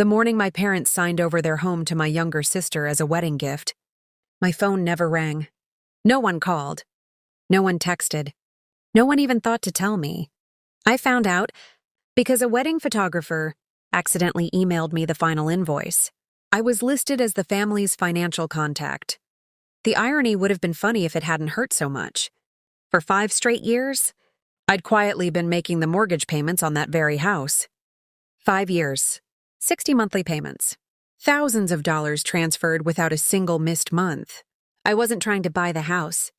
The morning my parents signed over their home to my younger sister as a wedding gift, my phone never rang. No one called. No one texted. No one even thought to tell me. I found out because a wedding photographer accidentally emailed me the final invoice. I was listed as the family's financial contact. The irony would have been funny if it hadn't hurt so much. For 5 straight years, I'd quietly been making the mortgage payments on that very house. 5 years, 60 monthly payments, thousands of dollars transferred without a single missed month. I wasn't trying to buy the house.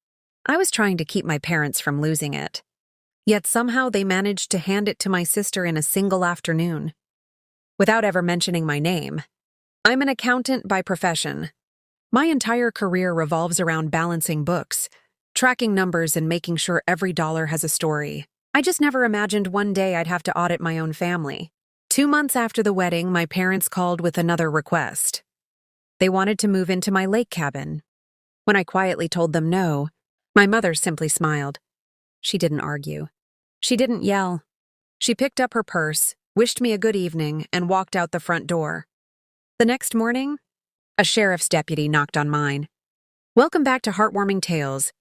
I was trying to keep my parents from losing it. Yet somehow they managed to hand it to my sister in a single afternoon. Without ever mentioning my name, I'm an accountant by profession. My entire career revolves around balancing books, tracking numbers, and making sure every dollar has a story. I just never imagined one day I'd have to audit my own family. 2 months after the wedding, my parents called with another request. They wanted to move into my lake cabin. When I quietly told them no, my mother simply smiled. She didn't argue. She didn't yell. She picked up her purse, wished me a good evening, and walked out the front door. The next morning, a sheriff's deputy knocked on mine. Welcome back to Heartwarming Tales,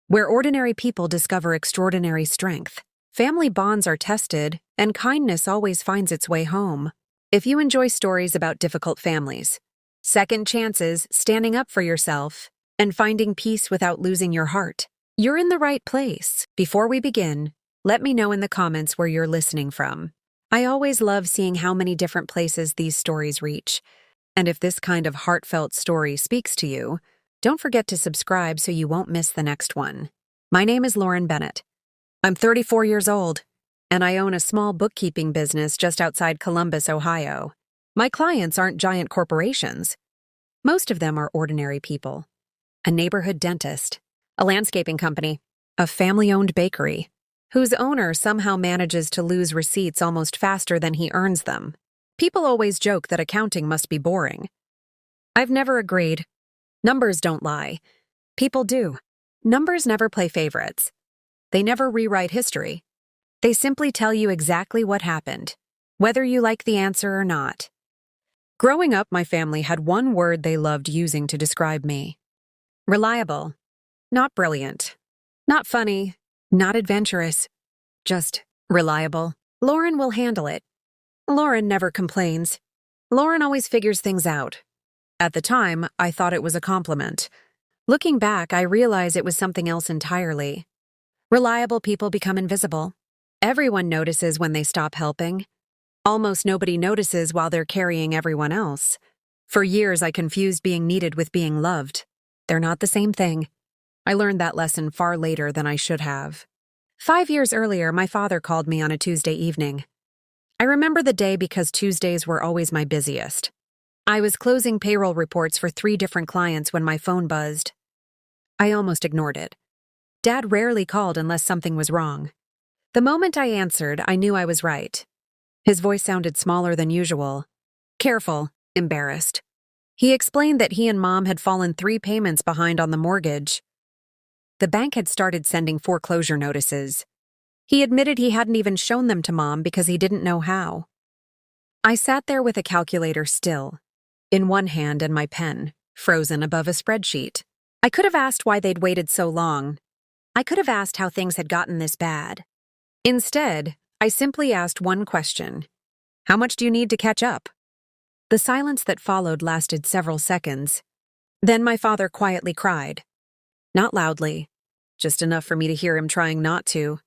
where ordinary people discover extraordinary strength. Family bonds are tested, and kindness always finds its way home. If you enjoy stories about difficult families, second chances, standing up for yourself, and finding peace without losing your heart, you're in the right place. Before we begin, let me know in the comments where you're listening from. I always love seeing how many different places these stories reach. And if this kind of heartfelt story speaks to you, don't forget to subscribe so you won't miss the next one. My name is Lauren Bennett. I'm 34 years old, and I own a small bookkeeping business just outside Columbus, Ohio. My clients aren't giant corporations. Most of them are ordinary people. A neighborhood dentist, a landscaping company, a family-owned bakery, whose owner somehow manages to lose receipts almost faster than he earns them. People always joke that accounting must be boring. I've never agreed. Numbers don't lie. People do. Numbers never play favorites. They never rewrite history. They simply tell you exactly what happened, whether you like the answer or not. Growing up, my family had one word they loved using to describe me. Reliable. Not brilliant. Not funny. Not adventurous. Just reliable. Lauren will handle it. Lauren never complains. Lauren always figures things out. At the time, I thought it was a compliment. Looking back, I realize it was something else entirely. Reliable people become invisible. Everyone notices when they stop helping. Almost nobody notices while they're carrying everyone else. For years, I confused being needed with being loved. They're not the same thing. I learned that lesson far later than I should have. 5 years earlier, my father called me on a Tuesday evening. I remember the day because Tuesdays were always my busiest. I was closing payroll reports for 3 different clients when my phone buzzed. I almost ignored it. Dad rarely called unless something was wrong. The moment I answered, I knew I was right. His voice sounded smaller than usual. Careful, embarrassed. He explained that he and Mom had fallen 3 payments behind on the mortgage. The bank had started sending foreclosure notices. He admitted he hadn't even shown them to Mom because he didn't know how. I sat there with a calculator still, in one hand and my pen, frozen above a spreadsheet. I could have asked why they'd waited so long. I could have asked how things had gotten this bad. Instead, I simply asked one question. How much do you need to catch up? The silence that followed lasted several seconds. Then my father quietly cried. Not loudly, just enough for me to hear him trying not to.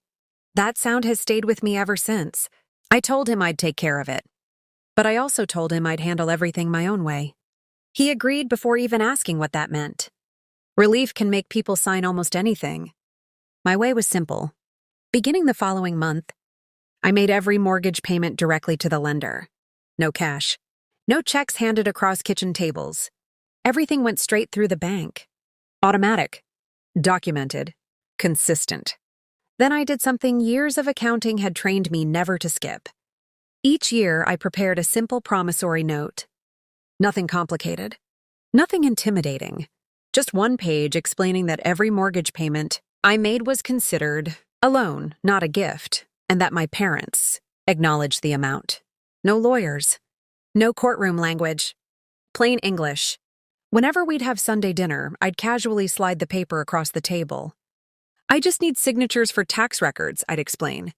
That sound has stayed with me ever since. I told him I'd take care of it. But I also told him I'd handle everything my own way. He agreed before even asking what that meant. Relief can make people sign almost anything. My way was simple. Beginning the following month, I made every mortgage payment directly to the lender. No cash. No checks handed across kitchen tables. Everything went straight through the bank. Automatic. Documented. Consistent. Then I did something years of accounting had trained me never to skip. Each year, I prepared a simple promissory note. Nothing complicated. Nothing intimidating. Just one page explaining that every mortgage payment I made was considered a loan, not a gift, and that my parents acknowledged the amount. No lawyers. No courtroom language. Plain English. Whenever we'd have Sunday dinner, I'd casually slide the paper across the table. I just need signatures for tax records, I'd explain.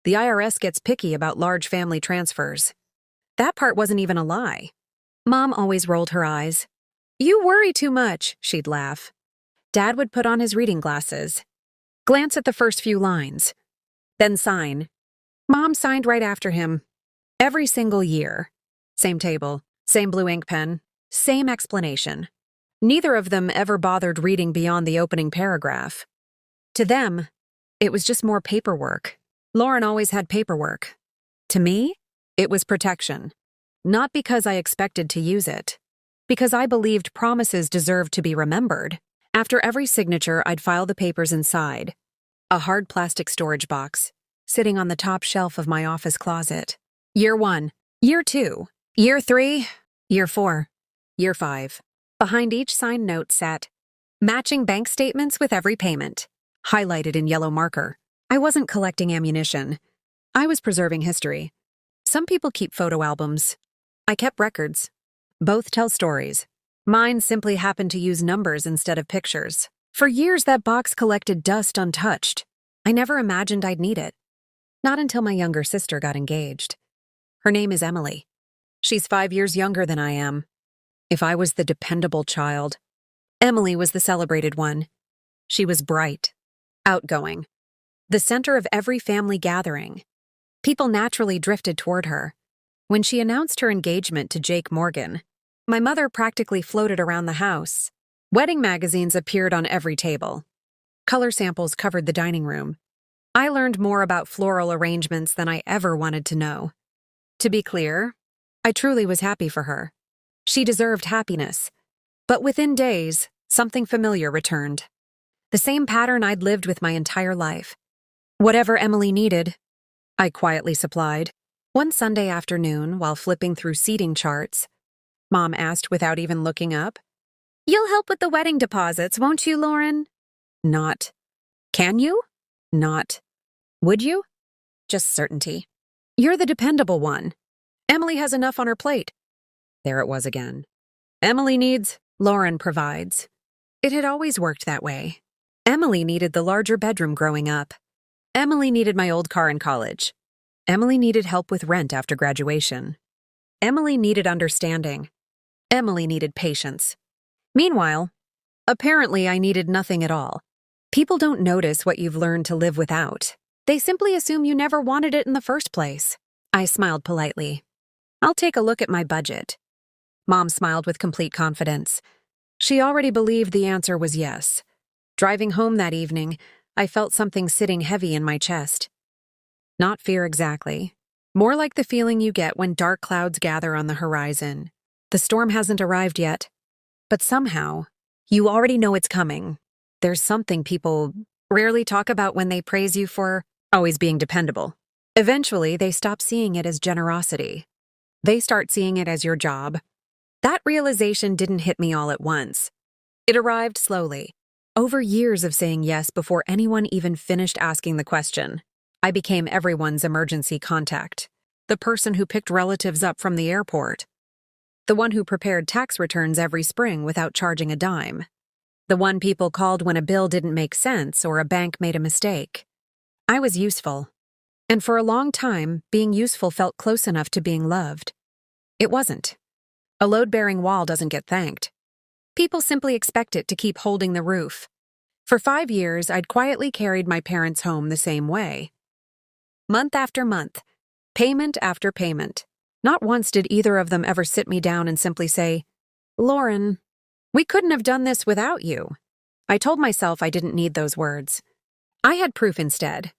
The IRS gets picky about large family transfers. That part wasn't even a lie. Mom always rolled her eyes. You worry too much, she'd laugh. Dad would put on his reading glasses, glance at the first few lines, then sign. Mom signed right after him. Every single year. Same table, same blue ink pen, same explanation. Neither of them ever bothered reading beyond the opening paragraph. To them, it was just more paperwork. Lauren always had paperwork. To me, it was protection. Not because I expected to use it. Because I believed promises deserved to be remembered. After every signature, I'd file the papers inside. A hard plastic storage box, sitting on the top shelf of my office closet. Year 1, Year 2, Year 3, Year 4, Year 5. Behind each signed note sat, matching bank statements with every payment, highlighted in yellow marker. I wasn't collecting ammunition. I was preserving history. Some people keep photo albums. I kept records. Both tell stories. Mine simply happened to use numbers instead of pictures. For years, that box collected dust untouched. I never imagined I'd need it. Not until my younger sister got engaged. Her name is Emily. She's 5 years younger than I am. If I was the dependable child, Emily was the celebrated one. She was bright, outgoing, the center of every family gathering. People naturally drifted toward her. When she announced her engagement to Jake Morgan, my mother practically floated around the house. Wedding magazines appeared on every table. Color samples covered the dining room. I learned more about floral arrangements than I ever wanted to know. To be clear, I truly was happy for her. She deserved happiness. But within days, something familiar returned. The same pattern I'd lived with my entire life. Whatever Emily needed, I quietly supplied. One Sunday afternoon, while flipping through seating charts, Mom asked without even looking up, "You'll help with the wedding deposits, won't you, Lauren?" Not, "Can you?" Not, "Would you?" Just certainty. "You're the dependable one. Emily has enough on her plate." There it was again. Emily needs, Lauren provides. It had always worked that way. Emily needed the larger bedroom growing up. Emily needed my old car in college. Emily needed help with rent after graduation. Emily needed understanding. Emily needed patience. Meanwhile, apparently I needed nothing at all. People don't notice what you've learned to live without. They simply assume you never wanted it in the first place. I smiled politely. "I'll take a look at my budget." Mom smiled with complete confidence. She already believed the answer was yes. Driving home that evening, I felt something sitting heavy in my chest. Not fear exactly. More like the feeling you get when dark clouds gather on the horizon. The storm hasn't arrived yet, but somehow, you already know it's coming. There's something people rarely talk about when they praise you for always being dependable. Eventually, they stop seeing it as generosity. They start seeing it as your job. That realization didn't hit me all at once. It arrived slowly. Over years of saying yes before anyone even finished asking the question, I became everyone's emergency contact. The person who picked relatives up from the airport. The one who prepared tax returns every spring without charging a dime. The one people called when a bill didn't make sense or a bank made a mistake. I was useful. And for a long time, being useful felt close enough to being loved. It wasn't. A load-bearing wall doesn't get thanked. People simply expect it to keep holding the roof. For 5 years, I'd quietly carried my parents home the same way. Month after month, payment after payment. Not once did either of them ever sit me down and simply say, "Lauren, we couldn't have done this without you." I told myself I didn't need those words. I had proof instead.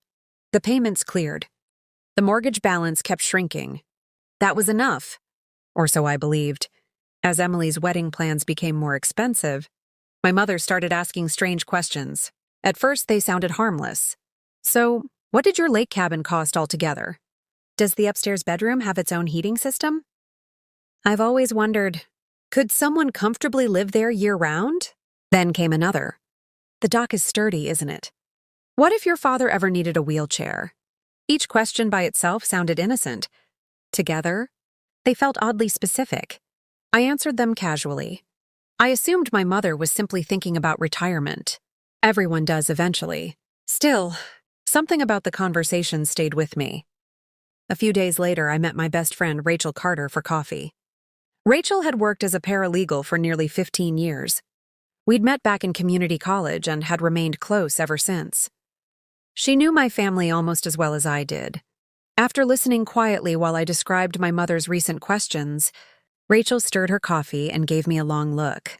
The payments cleared. The mortgage balance kept shrinking. That was enough, or so I believed. As Emily's wedding plans became more expensive, my mother started asking strange questions. At first, they sounded harmless. "So, what did your lake cabin cost altogether? Does the upstairs bedroom have its own heating system?" I've always wondered, could someone comfortably live there year-round? Then came another. "The dock is sturdy, isn't it? What if your father ever needed a wheelchair?" Each question by itself sounded innocent. Together, They felt oddly specific. I answered them casually. I assumed my mother was simply thinking about retirement. Everyone does eventually. Still, something about the conversation stayed with me. A few days later, I met my best friend Rachel Carter for coffee. Rachel had worked as a paralegal for nearly 15 years. We'd met back in community college and had remained close ever since. She knew my family almost as well as I did. After listening quietly while I described my mother's recent questions, Rachel stirred her coffee and gave me a long look.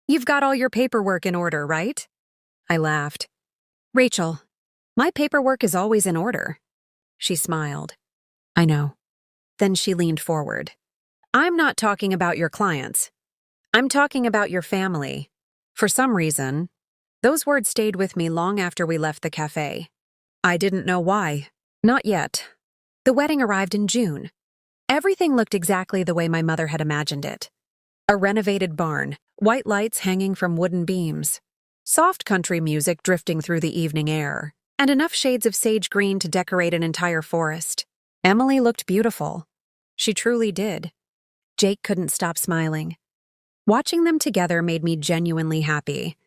"You've got all your paperwork in order, right?" I laughed. "Rachel, my paperwork is always in order." She smiled. "I know." Then she leaned forward. "I'm not talking about your clients. I'm talking about your family." For some reason, those words stayed with me long after we left the cafe. I didn't know why. Not yet. The wedding arrived in June. Everything looked exactly the way my mother had imagined it. A renovated barn, white lights hanging from wooden beams, soft country music drifting through the evening air, and enough shades of sage green to decorate an entire forest. Emily looked beautiful. She truly did. Jake couldn't stop smiling. Watching them together made me genuinely happy.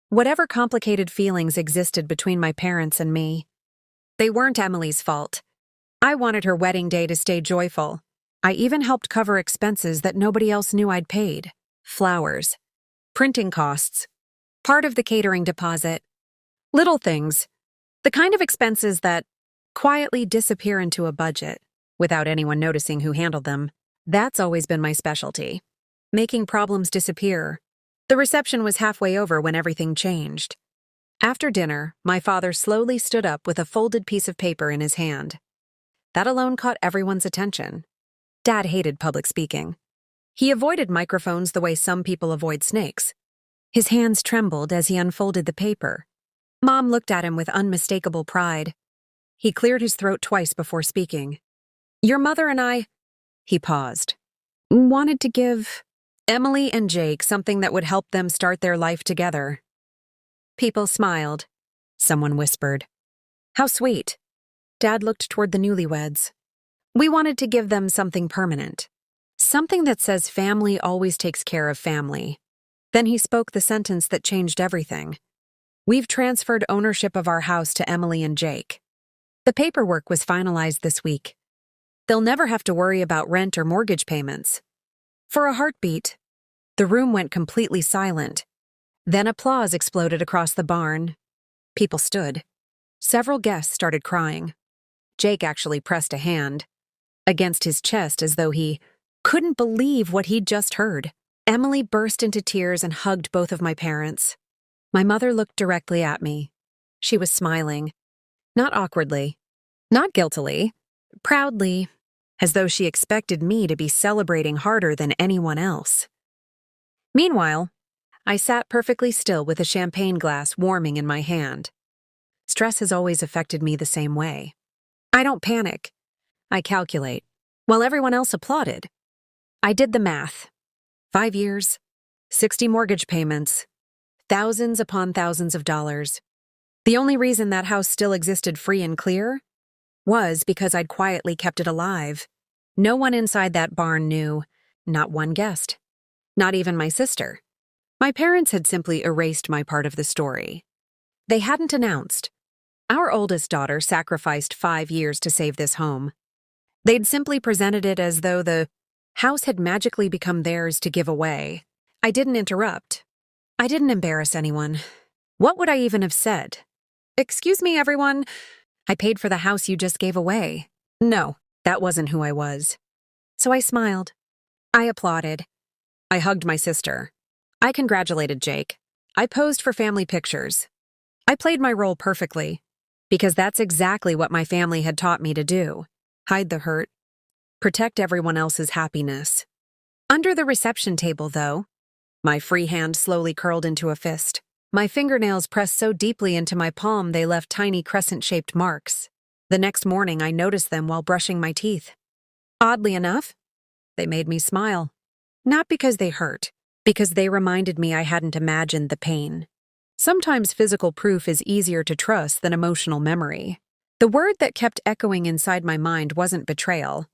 Whatever complicated feelings existed between my parents and me, they weren't Emily's fault. I wanted her wedding day to stay joyful. I even helped cover expenses that nobody else knew I'd paid. Flowers, printing costs, part of the catering deposit. Little things. The kind of expenses that quietly disappear into a budget without anyone noticing who handled them. That's always been my specialty. Making problems disappear. The reception was halfway over when everything changed. After dinner, my father slowly stood up with a folded piece of paper in his hand. That alone caught everyone's attention. Dad hated public speaking. He avoided microphones the way some people avoid snakes. His hands trembled as he unfolded the paper. Mom looked at him with unmistakable pride. He cleared his throat twice before speaking. "Your mother and I," he paused, "wanted to give Emily and Jake something that would help them start their life together." People smiled. Someone whispered, "How sweet." Dad looked toward the newlyweds. "We wanted to give them something permanent. Something that says family always takes care of family." Then he spoke the sentence that changed everything. "We've transferred ownership of our house to Emily and Jake. The paperwork was finalized this week. They'll never have to worry about rent or mortgage payments." For a heartbeat, the room went completely silent. Then applause exploded across the barn. People stood. Several guests started crying. Jake actually pressed a hand against his chest as though he couldn't believe what he'd just heard. Emily burst into tears and hugged both of my parents. My mother looked directly at me. She was smiling. Not awkwardly, not guiltily, proudly, as though she expected me to be celebrating harder than anyone else. Meanwhile, I sat perfectly still with a champagne glass warming in my hand. Stress has always affected me the same way. I don't panic. I calculate, while everyone else applauded. I did the math. 5 years, 60 mortgage payments, thousands upon thousands of dollars. The only reason that house still existed free and clear was because I'd quietly kept it alive. No one inside that barn knew, not one guest, not even my sister. My parents had simply erased my part of the story. They hadn't announced. Our oldest daughter sacrificed 5 years to save this home. They'd simply presented it as though the house had magically become theirs to give away. I didn't interrupt. I didn't embarrass anyone. What would I even have said? "Excuse me, everyone. I paid for the house you just gave away." No, that wasn't who I was. So I smiled. I applauded. I hugged my sister. I congratulated Jake. I posed for family pictures. I played my role perfectly, because that's exactly what my family had taught me to do. Hide the hurt. Protect everyone else's happiness. Under the reception table, though, my free hand slowly curled into a fist. My fingernails pressed so deeply into my palm they left tiny crescent-shaped marks. The next morning, I noticed them while brushing my teeth. Oddly enough, they made me smile. Not because they hurt, because they reminded me I hadn't imagined the pain. Sometimes physical proof is easier to trust than emotional memory. The word that kept echoing inside my mind wasn't betrayal.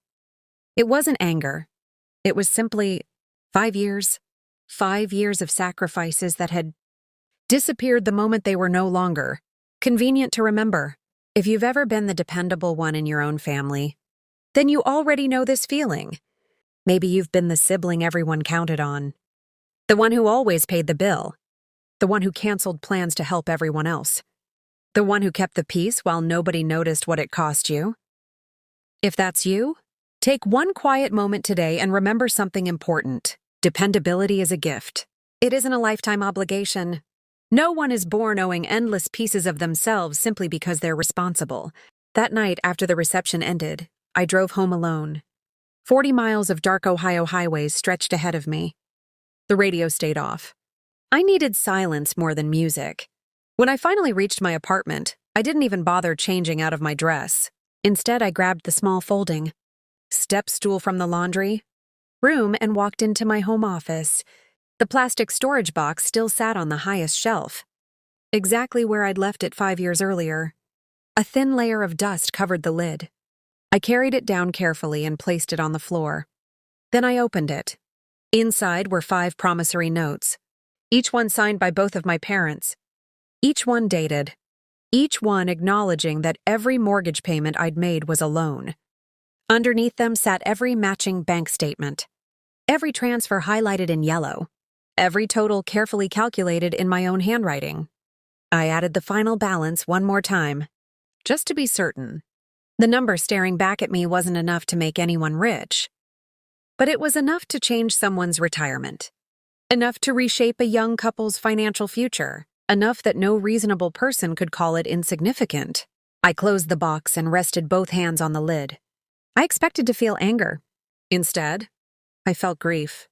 It wasn't anger. It was simply 5 years. 5 years of sacrifices that had disappeared the moment they were no longer convenient to remember. If you've ever been the dependable one in your own family, then you already know this feeling. Maybe you've been the sibling everyone counted on, the one who always paid the bill, the one who canceled plans to help everyone else, the one who kept the peace while nobody noticed what it cost you. If that's you, take one quiet moment today and remember something important. Dependability is a gift. It isn't a lifetime obligation. No one is born owing endless pieces of themselves simply because they're responsible. That night after the reception ended, I drove home alone. 40 miles of dark Ohio highways stretched ahead of me. The radio stayed off. I needed silence more than music. When I finally reached my apartment, I didn't even bother changing out of my dress. Instead, I grabbed the small folding step stool from the laundry room and walked into my home office. The plastic storage box still sat on the highest shelf, exactly where I'd left it 5 years earlier. A thin layer of dust covered the lid. I carried it down carefully and placed it on the floor. Then I opened it. Inside were 5 promissory notes, each one signed by both of my parents, each one dated, each one acknowledging that every mortgage payment I'd made was a loan. Underneath them sat every matching bank statement, every transfer highlighted in yellow, every total carefully calculated in my own handwriting. I added the final balance one more time, just to be certain. The number staring back at me wasn't enough to make anyone rich, but it was enough to change someone's retirement, enough to reshape a young couple's financial future, enough that no reasonable person could call it insignificant. I closed the box and rested both hands on the lid. I expected to feel anger. Instead, I felt grief.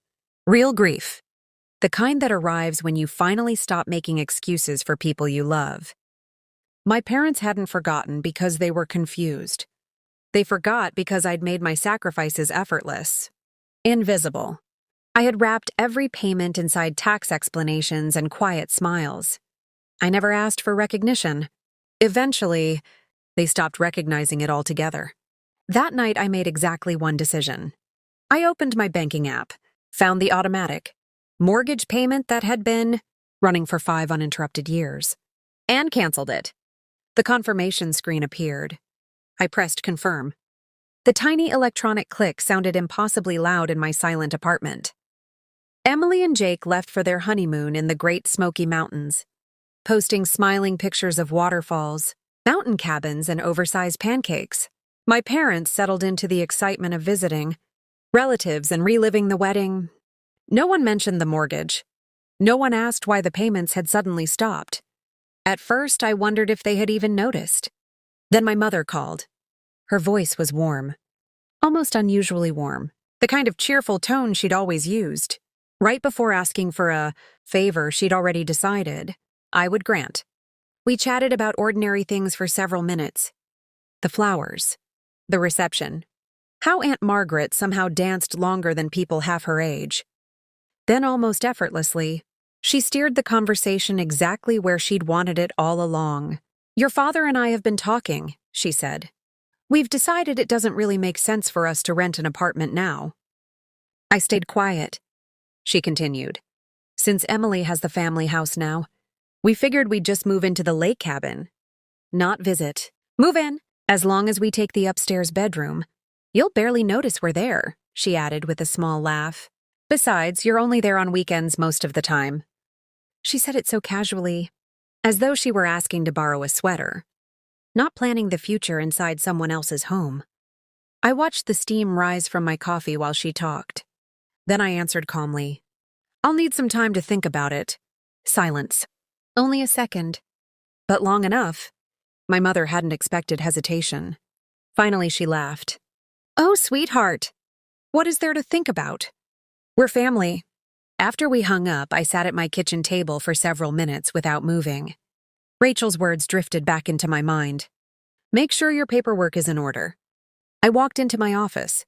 Real grief. The kind that arrives when you finally stop making excuses for people you love. My parents hadn't forgotten because they were confused. They forgot because I'd made my sacrifices effortless, invisible. I had wrapped every payment inside tax explanations and quiet smiles. I never asked for recognition. Eventually, they stopped recognizing it altogether. That night, I made exactly one decision. I opened my banking app, found the automatic mortgage payment that had been running for 5 uninterrupted years, and canceled it. The confirmation screen appeared. I pressed confirm. The tiny electronic click sounded impossibly loud in my silent apartment. Emily and Jake left for their honeymoon in the Great Smoky Mountains, posting smiling pictures of waterfalls, mountain cabins, and oversized pancakes. My parents settled into the excitement of visiting relatives and reliving the wedding. No one mentioned the mortgage. No one asked why the payments had suddenly stopped. At first, I wondered if they had even noticed. Then my mother called. Her voice was warm, almost unusually warm, the kind of cheerful tone she'd always used. Right before asking for a favor she'd already decided I would grant. We chatted about ordinary things for several minutes. The flowers, the reception, how Aunt Margaret somehow danced longer than people half her age. Then, almost effortlessly, she steered the conversation exactly where she'd wanted it all along. Your father and I have been talking, she said. We've decided it doesn't really make sense for us to rent an apartment now. I stayed quiet. She continued. Since Emily has the family house now, we figured we'd just move into the lake cabin. Not visit. Move in. As long as we take the upstairs bedroom. You'll barely notice we're there, she added with a small laugh. Besides, you're only there on weekends most of the time. She said it so casually, as though she were asking to borrow a sweater, not planning the future inside someone else's home. I watched the steam rise from my coffee while she talked. Then I answered calmly. I'll need some time to think about it. Silence. Only a second. But long enough. My mother hadn't expected hesitation. Finally, she laughed. Oh, sweetheart. What is there to think about? We're family. After we hung up, I sat at my kitchen table for several minutes without moving. Rachel's words drifted back into my mind. Make sure your paperwork is in order. I walked into my office,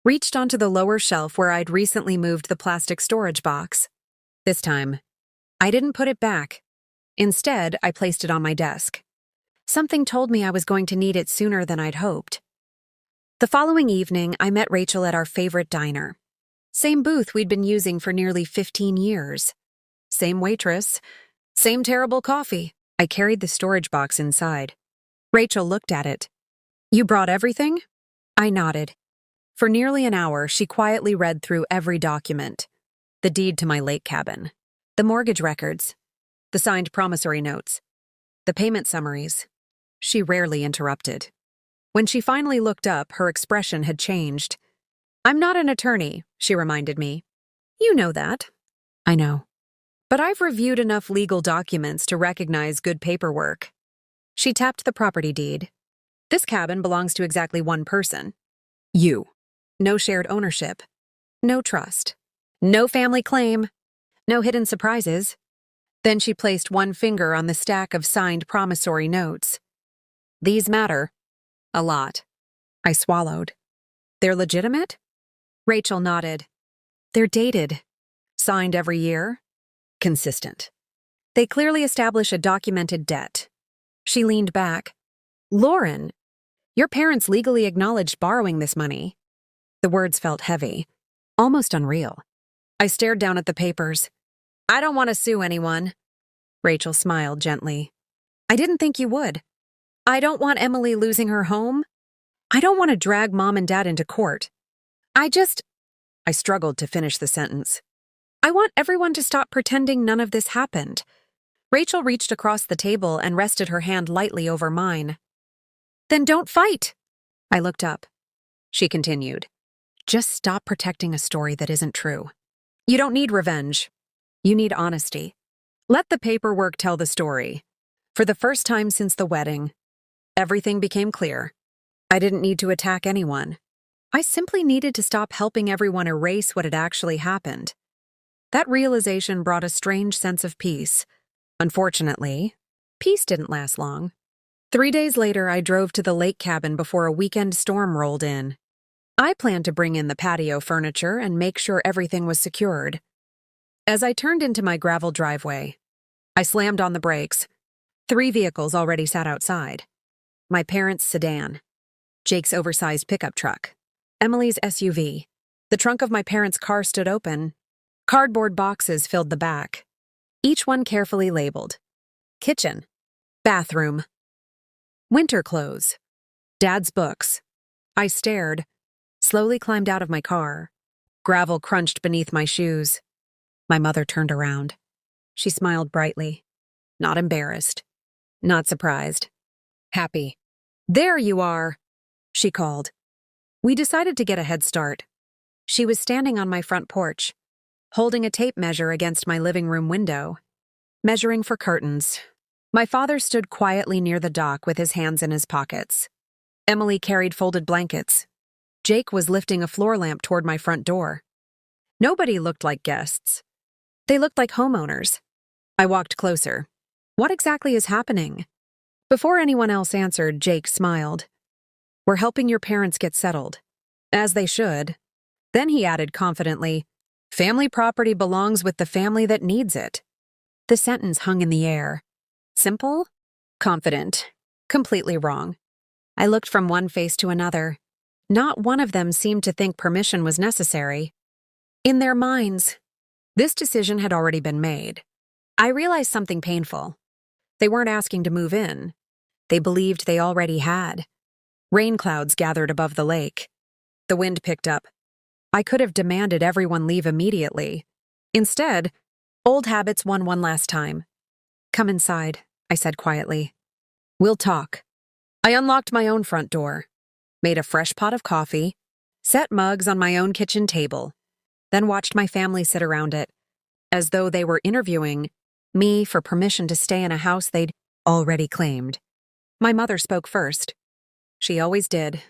reached onto the lower shelf where I'd recently moved the plastic storage box. This time, I didn't put it back. Instead, I placed it on my desk. Something told me I was going to need it sooner than I'd hoped. The following evening, I met Rachel at our favorite diner. Same booth we'd been using for nearly 15 years. Same waitress. Same terrible coffee. I carried the storage box inside. Rachel looked at it. "You brought everything?" I nodded. For nearly an hour, she quietly read through every document. The deed to my lake cabin. The mortgage records. The signed promissory notes. The payment summaries. She rarely interrupted. When she finally looked up, her expression had changed. "I'm not an attorney," she reminded me. "You know that." "I know. But I've reviewed enough legal documents to recognize good paperwork." She tapped the property deed. "This cabin belongs to exactly one person. You. No shared ownership. No trust. No family claim. No hidden surprises." Then she placed one finger on the stack of signed promissory notes. "These matter. A lot." I swallowed. "They're legitimate?" Rachel nodded. "They're dated. Signed every year. Consistent. They clearly establish a documented debt." She leaned back. "Lauren, your parents legally acknowledged borrowing this money." The words felt heavy, almost unreal. I stared down at the papers. "I don't want to sue anyone." Rachel smiled gently. "I didn't think you would. I don't want Emily losing her home. I don't want to drag Mom and Dad into court. I struggled to finish the sentence. I want everyone to stop pretending none of this happened." Rachel reached across the table and rested her hand lightly over mine. "Then don't fight." I looked up. She continued. "Just stop protecting a story that isn't true. You don't need revenge. You need honesty. Let the paperwork tell the story." For the first time since the wedding, everything became clear. I didn't need to attack anyone. I simply needed to stop helping everyone erase what had actually happened. That realization brought a strange sense of peace. Unfortunately, peace didn't last long. 3 days later, I drove to the lake cabin before a weekend storm rolled in. I planned to bring in the patio furniture and make sure everything was secured. As I turned into my gravel driveway, I slammed on the brakes. 3 vehicles already sat outside. My parents' sedan, Jake's oversized pickup truck, Emily's SUV. The trunk of my parents' car stood open. Cardboard boxes filled the back, each one carefully labeled. Kitchen, bathroom, winter clothes, Dad's books. I stared, slowly climbed out of my car. Gravel crunched beneath my shoes. My mother turned around. She smiled brightly. Not embarrassed. Not surprised. Happy. "There you are," she called. We decided to get a head start. She was standing on my front porch, holding a tape measure against my living room window, measuring for curtains. My father stood quietly near the dock with his hands in his pockets. Emily carried folded blankets. Jake was lifting a floor lamp toward my front door. Nobody looked like guests. They looked like homeowners. I walked closer. "What exactly is happening?" Before anyone else answered, Jake smiled. "We're helping your parents get settled." As they should. Then he added confidently, "Family property belongs with the family that needs it." The sentence hung in the air. Simple? Confident. Completely wrong. I looked from one face to another. Not one of them seemed to think permission was necessary. In their minds, this decision had already been made. I realized something painful. They weren't asking to move in. They believed they already had. Rain clouds gathered above the lake. The wind picked up. I could have demanded everyone leave immediately. Instead, old habits won one last time. "Come inside," I said quietly. "We'll talk." I unlocked my own front door, made a fresh pot of coffee, set mugs on my own kitchen table, then watched my family sit around it, as though they were interviewing me for permission to stay in a house they'd already claimed. My mother spoke first. She always did.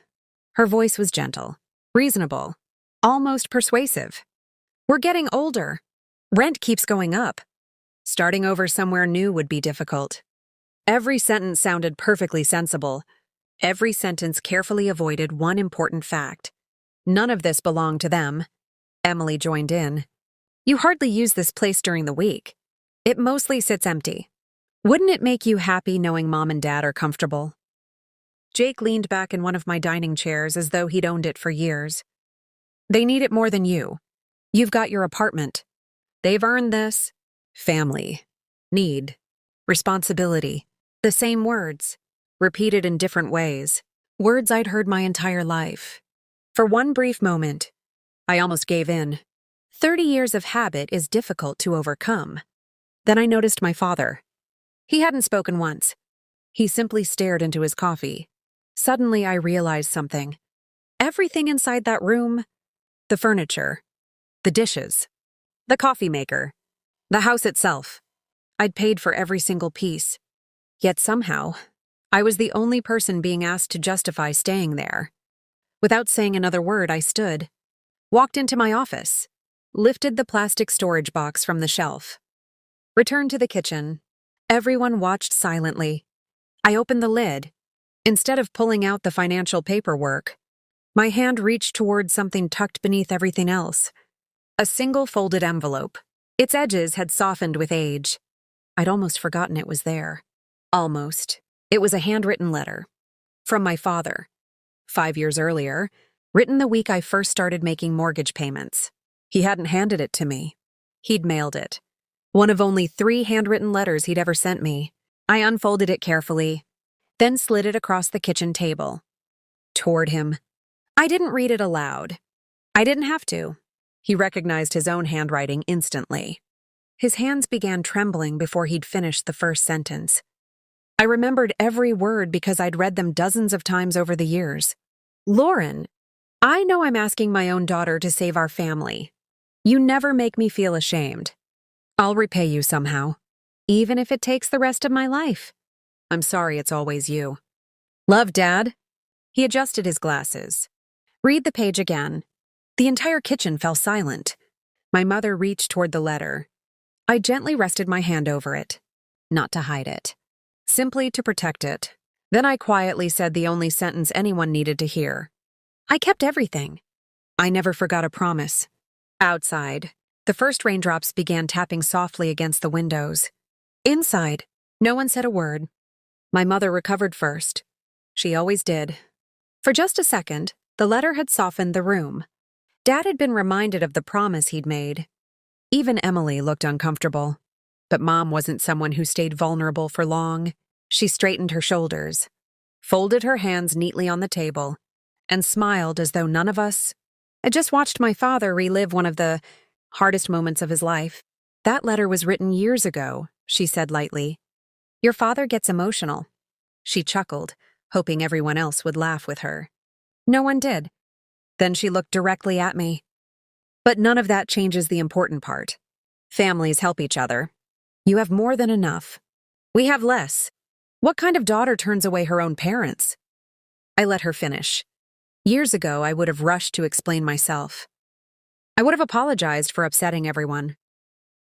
Her voice was gentle, reasonable, almost persuasive. "We're getting older. Rent keeps going up. Starting over somewhere new would be difficult." Every sentence sounded perfectly sensible. Every sentence carefully avoided one important fact. None of this belonged to them. Emily joined in. "You hardly use this place during the week. It mostly sits empty. Wouldn't it make you happy knowing Mom and Dad are comfortable?" Jake leaned back in one of my dining chairs as though he'd owned it for years. They need it more than you. You've got your apartment. They've earned this. Family. Need. Responsibility. The same words, repeated in different ways. Words I'd heard my entire life. For one brief moment, I almost gave in. 30 years of habit is difficult to overcome. Then I noticed my father. He hadn't spoken once. He simply stared into his coffee. Suddenly I realized something. Everything inside that room, the furniture, the dishes, the coffee maker, the house itself. I'd paid for every single piece. Yet somehow, I was the only person being asked to justify staying there. Without saying another word, I stood, walked into my office, lifted the plastic storage box from the shelf, returned to the kitchen. Everyone watched silently. I opened the lid. Instead of pulling out the financial paperwork, my hand reached toward something tucked beneath everything else. A single folded envelope. Its edges had softened with age. I'd almost forgotten it was there. Almost. It was a handwritten letter. From my father. 5 years earlier, written the week I first started making mortgage payments. He hadn't handed it to me. He'd mailed it. One of only 3 handwritten letters he'd ever sent me. I unfolded it carefully, then slid it across the kitchen table. Toward him. I didn't read it aloud. I didn't have to. He recognized his own handwriting instantly. His hands began trembling before he'd finished the first sentence. I remembered every word because I'd read them dozens of times over the years. Lauren, I know I'm asking my own daughter to save our family. You never make me feel ashamed. I'll repay you somehow, even if it takes the rest of my life. I'm sorry it's always you. Love, Dad. He adjusted his glasses. Read the page again. The entire kitchen fell silent. My mother reached toward the letter. I gently rested my hand over it, not to hide it, simply to protect it. Then I quietly said the only sentence anyone needed to hear. I kept everything. I never forgot a promise. Outside, the first raindrops began tapping softly against the windows. Inside, no one said a word. My mother recovered first. She always did. For just a second, the letter had softened the room. Dad had been reminded of the promise he'd made. Even Emily looked uncomfortable. But Mom wasn't someone who stayed vulnerable for long. She straightened her shoulders, folded her hands neatly on the table, and smiled as though none of us had just watched my father relive one of the hardest moments of his life. That letter was written years ago, she said lightly. Your father gets emotional. She chuckled, hoping everyone else would laugh with her. No one did. Then she looked directly at me. But none of that changes the important part. Families help each other. You have more than enough. We have less. What kind of daughter turns away her own parents? I let her finish. Years ago, I would have rushed to explain myself. I would have apologized for upsetting everyone.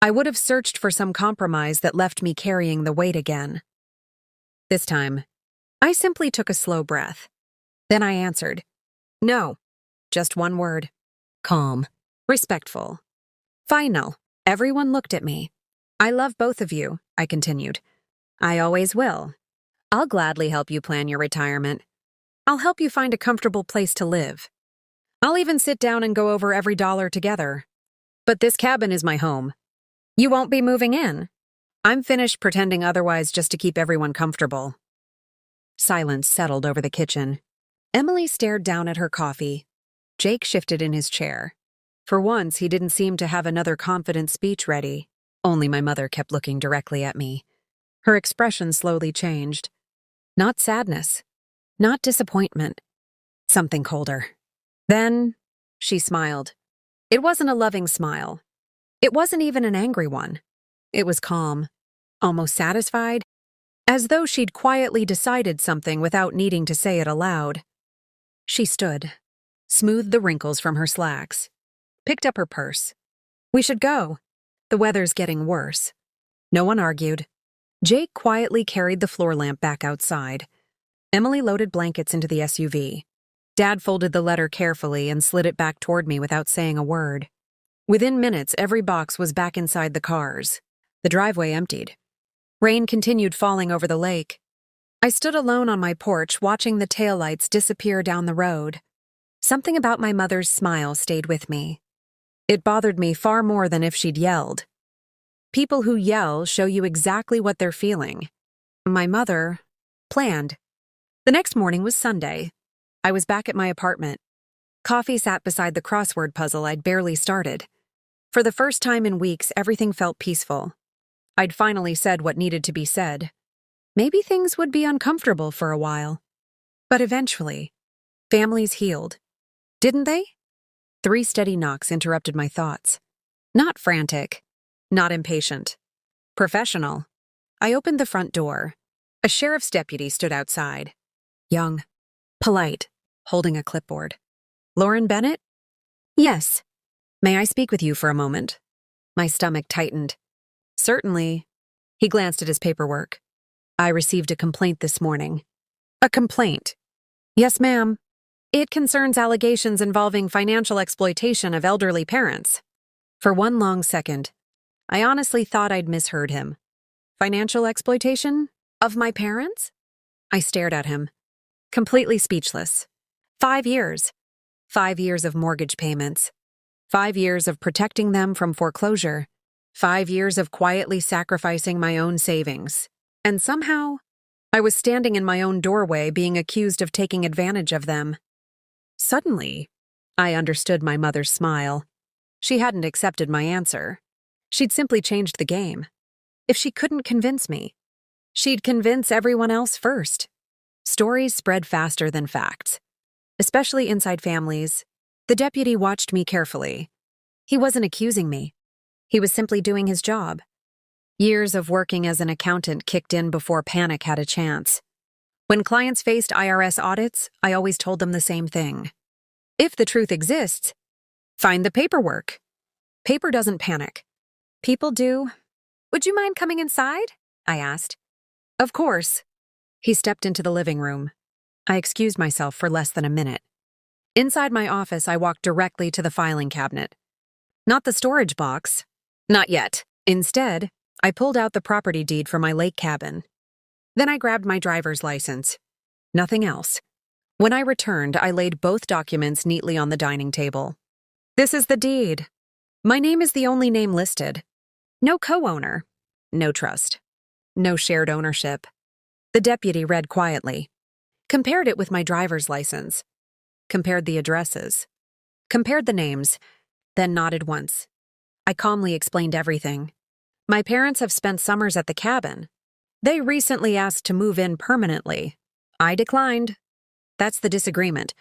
I would have searched for some compromise that left me carrying the weight again. This time, I simply took a slow breath. Then I answered, no, just one word. Calm. Respectful. Final. Everyone looked at me. I love both of you, I continued. I always will. I'll gladly help you plan your retirement. I'll help you find a comfortable place to live. I'll even sit down and go over every dollar together. But this cabin is my home. You won't be moving in. I'm finished pretending otherwise just to keep everyone comfortable. Silence settled over the kitchen. Emily stared down at her coffee. Jake shifted in his chair. For once, he didn't seem to have another confident speech ready. Only my mother kept looking directly at me. Her expression slowly changed. Not sadness. Not disappointment. Something colder. Then, she smiled. It wasn't a loving smile. It wasn't even an angry one. It was calm. Almost satisfied. As though she'd quietly decided something without needing to say it aloud. She stood, smoothed the wrinkles from her slacks, picked up her purse. We should go. The weather's getting worse. No one argued. Jake quietly carried the floor lamp back outside. Emily loaded blankets into the SUV. Dad folded the letter carefully and slid it back toward me without saying a word. Within minutes, every box was back inside the cars. The driveway emptied. Rain continued falling over the lake. I stood alone on my porch watching the taillights disappear down the road. Something about my mother's smile stayed with me. It bothered me far more than if she'd yelled. People who yell show you exactly what they're feeling. My mother planned. The next morning was Sunday. I was back at my apartment. Coffee sat beside the crossword puzzle I'd barely started. For the first time in weeks, everything felt peaceful. I'd finally said what needed to be said. Maybe things would be uncomfortable for a while. But eventually, families healed. Didn't they? 3 steady knocks interrupted my thoughts. Not frantic. Not impatient. Professional. I opened the front door. A sheriff's deputy stood outside. Young. Polite. Holding a clipboard. Lauren Bennett? Yes. May I speak with you for a moment? My stomach tightened. Certainly. He glanced at his paperwork. I received a complaint this morning. A complaint? Yes, ma'am. It concerns allegations involving financial exploitation of elderly parents. For one long second, I honestly thought I'd misheard him. Financial exploitation? Of my parents? I stared at him, completely speechless. 5 years. 5 years of mortgage payments. 5 years of protecting them from foreclosure. 5 years of quietly sacrificing my own savings. And somehow, I was standing in my own doorway being accused of taking advantage of them. Suddenly, I understood my mother's smile. She hadn't accepted my answer. She'd simply changed the game. If she couldn't convince me, she'd convince everyone else first. Stories spread faster than facts, especially inside families. The deputy watched me carefully. He wasn't accusing me. He was simply doing his job. Years of working as an accountant kicked in before panic had a chance. When clients faced IRS audits, I always told them the same thing. If the truth exists, find the paperwork. Paper doesn't panic. People do. Would you mind coming inside? I asked. Of course. He stepped into the living room. I excused myself for less than a minute. Inside my office, I walked directly to the filing cabinet. Not the storage box. Not yet. Instead, I pulled out the property deed for my lake cabin. Then I grabbed my driver's license. Nothing else. When I returned, I laid both documents neatly on the dining table. This is the deed. My name is the only name listed. No co-owner. No trust. No shared ownership. The deputy read quietly. Compared it with my driver's license. Compared the addresses. Compared the names. Then nodded once. I calmly explained everything. My parents have spent summers at the cabin. They recently asked to move in permanently. I declined. That's the disagreement.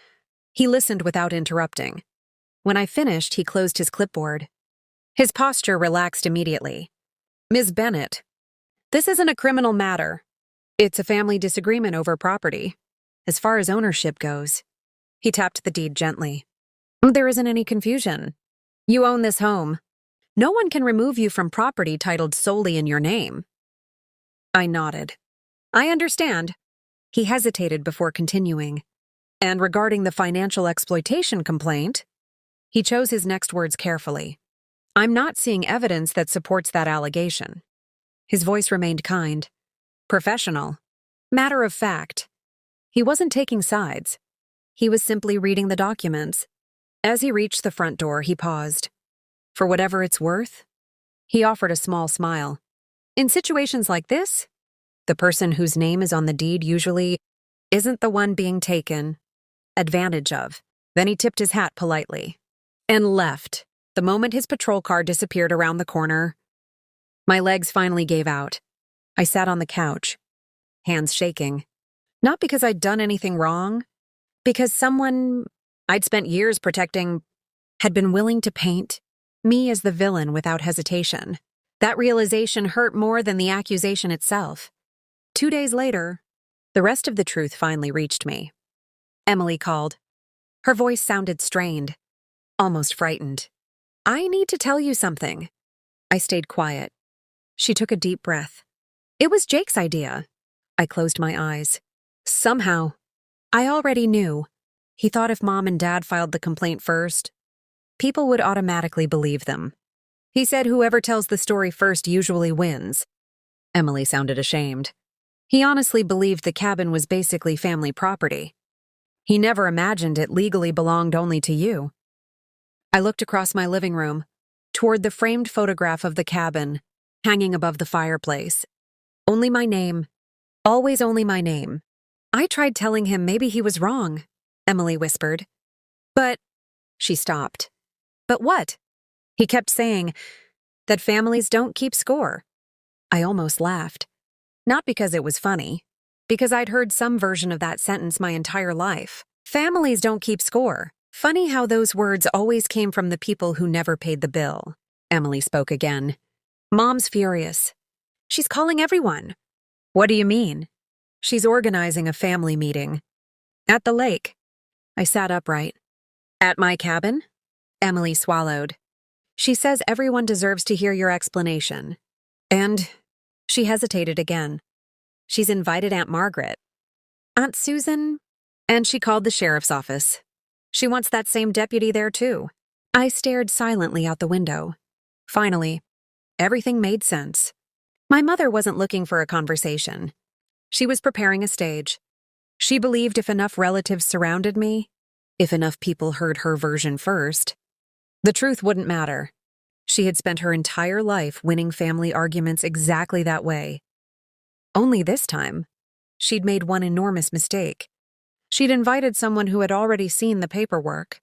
He listened without interrupting. When I finished, he closed his clipboard. His posture relaxed immediately. Ms. Bennett, this isn't a criminal matter. It's a family disagreement over property. As far as ownership goes, he tapped the deed gently. There isn't any confusion. You own this home. No one can remove you from property titled solely in your name. I nodded. I understand. He hesitated before continuing. And regarding the financial exploitation complaint, he chose his next words carefully. I'm not seeing evidence that supports that allegation. His voice remained kind, professional, matter of fact. He wasn't taking sides. He was simply reading the documents. As he reached the front door, he paused. For whatever it's worth, he offered a small smile. In situations like this, the person whose name is on the deed usually isn't the one being taken advantage of. Then he tipped his hat politely and left the moment his patrol car disappeared around the corner. My legs finally gave out. I sat on the couch, hands shaking. Not because I'd done anything wrong, because someone I'd spent years protecting had been willing to paint me as the villain without hesitation. That realization hurt more than the accusation itself. 2 days later, the rest of the truth finally reached me. Emily called. Her voice sounded strained, almost frightened. I need to tell you something. I stayed quiet. She took a deep breath. It was Jake's idea. I closed my eyes. Somehow, I already knew. He thought if Mom and Dad filed the complaint first, people would automatically believe them. He said whoever tells the story first usually wins. Emily sounded ashamed. He honestly believed the cabin was basically family property. He never imagined it legally belonged only to you. I looked across my living room, toward the framed photograph of the cabin, hanging above the fireplace. Only my name. Always only my name. I tried telling him maybe he was wrong, Emily whispered. But, she stopped. But what? He kept saying that families don't keep score. I almost laughed. Not because it was funny, because I'd heard some version of that sentence my entire life. Families don't keep score. Funny how those words always came from the people who never paid the bill. Emily spoke again. Mom's furious. She's calling everyone. What do you mean? She's organizing a family meeting. At the lake. I sat upright. At my cabin? Emily swallowed. She says everyone deserves to hear your explanation. And she hesitated again. She's invited Aunt Margaret. Aunt Susan? And she called the sheriff's office. She wants that same deputy there too. I stared silently out the window. Finally, everything made sense. My mother wasn't looking for a conversation. She was preparing a stage. She believed if enough relatives surrounded me, if enough people heard her version first, the truth wouldn't matter. She had spent her entire life winning family arguments exactly that way. Only this time, she'd made one enormous mistake. She'd invited someone who had already seen the paperwork.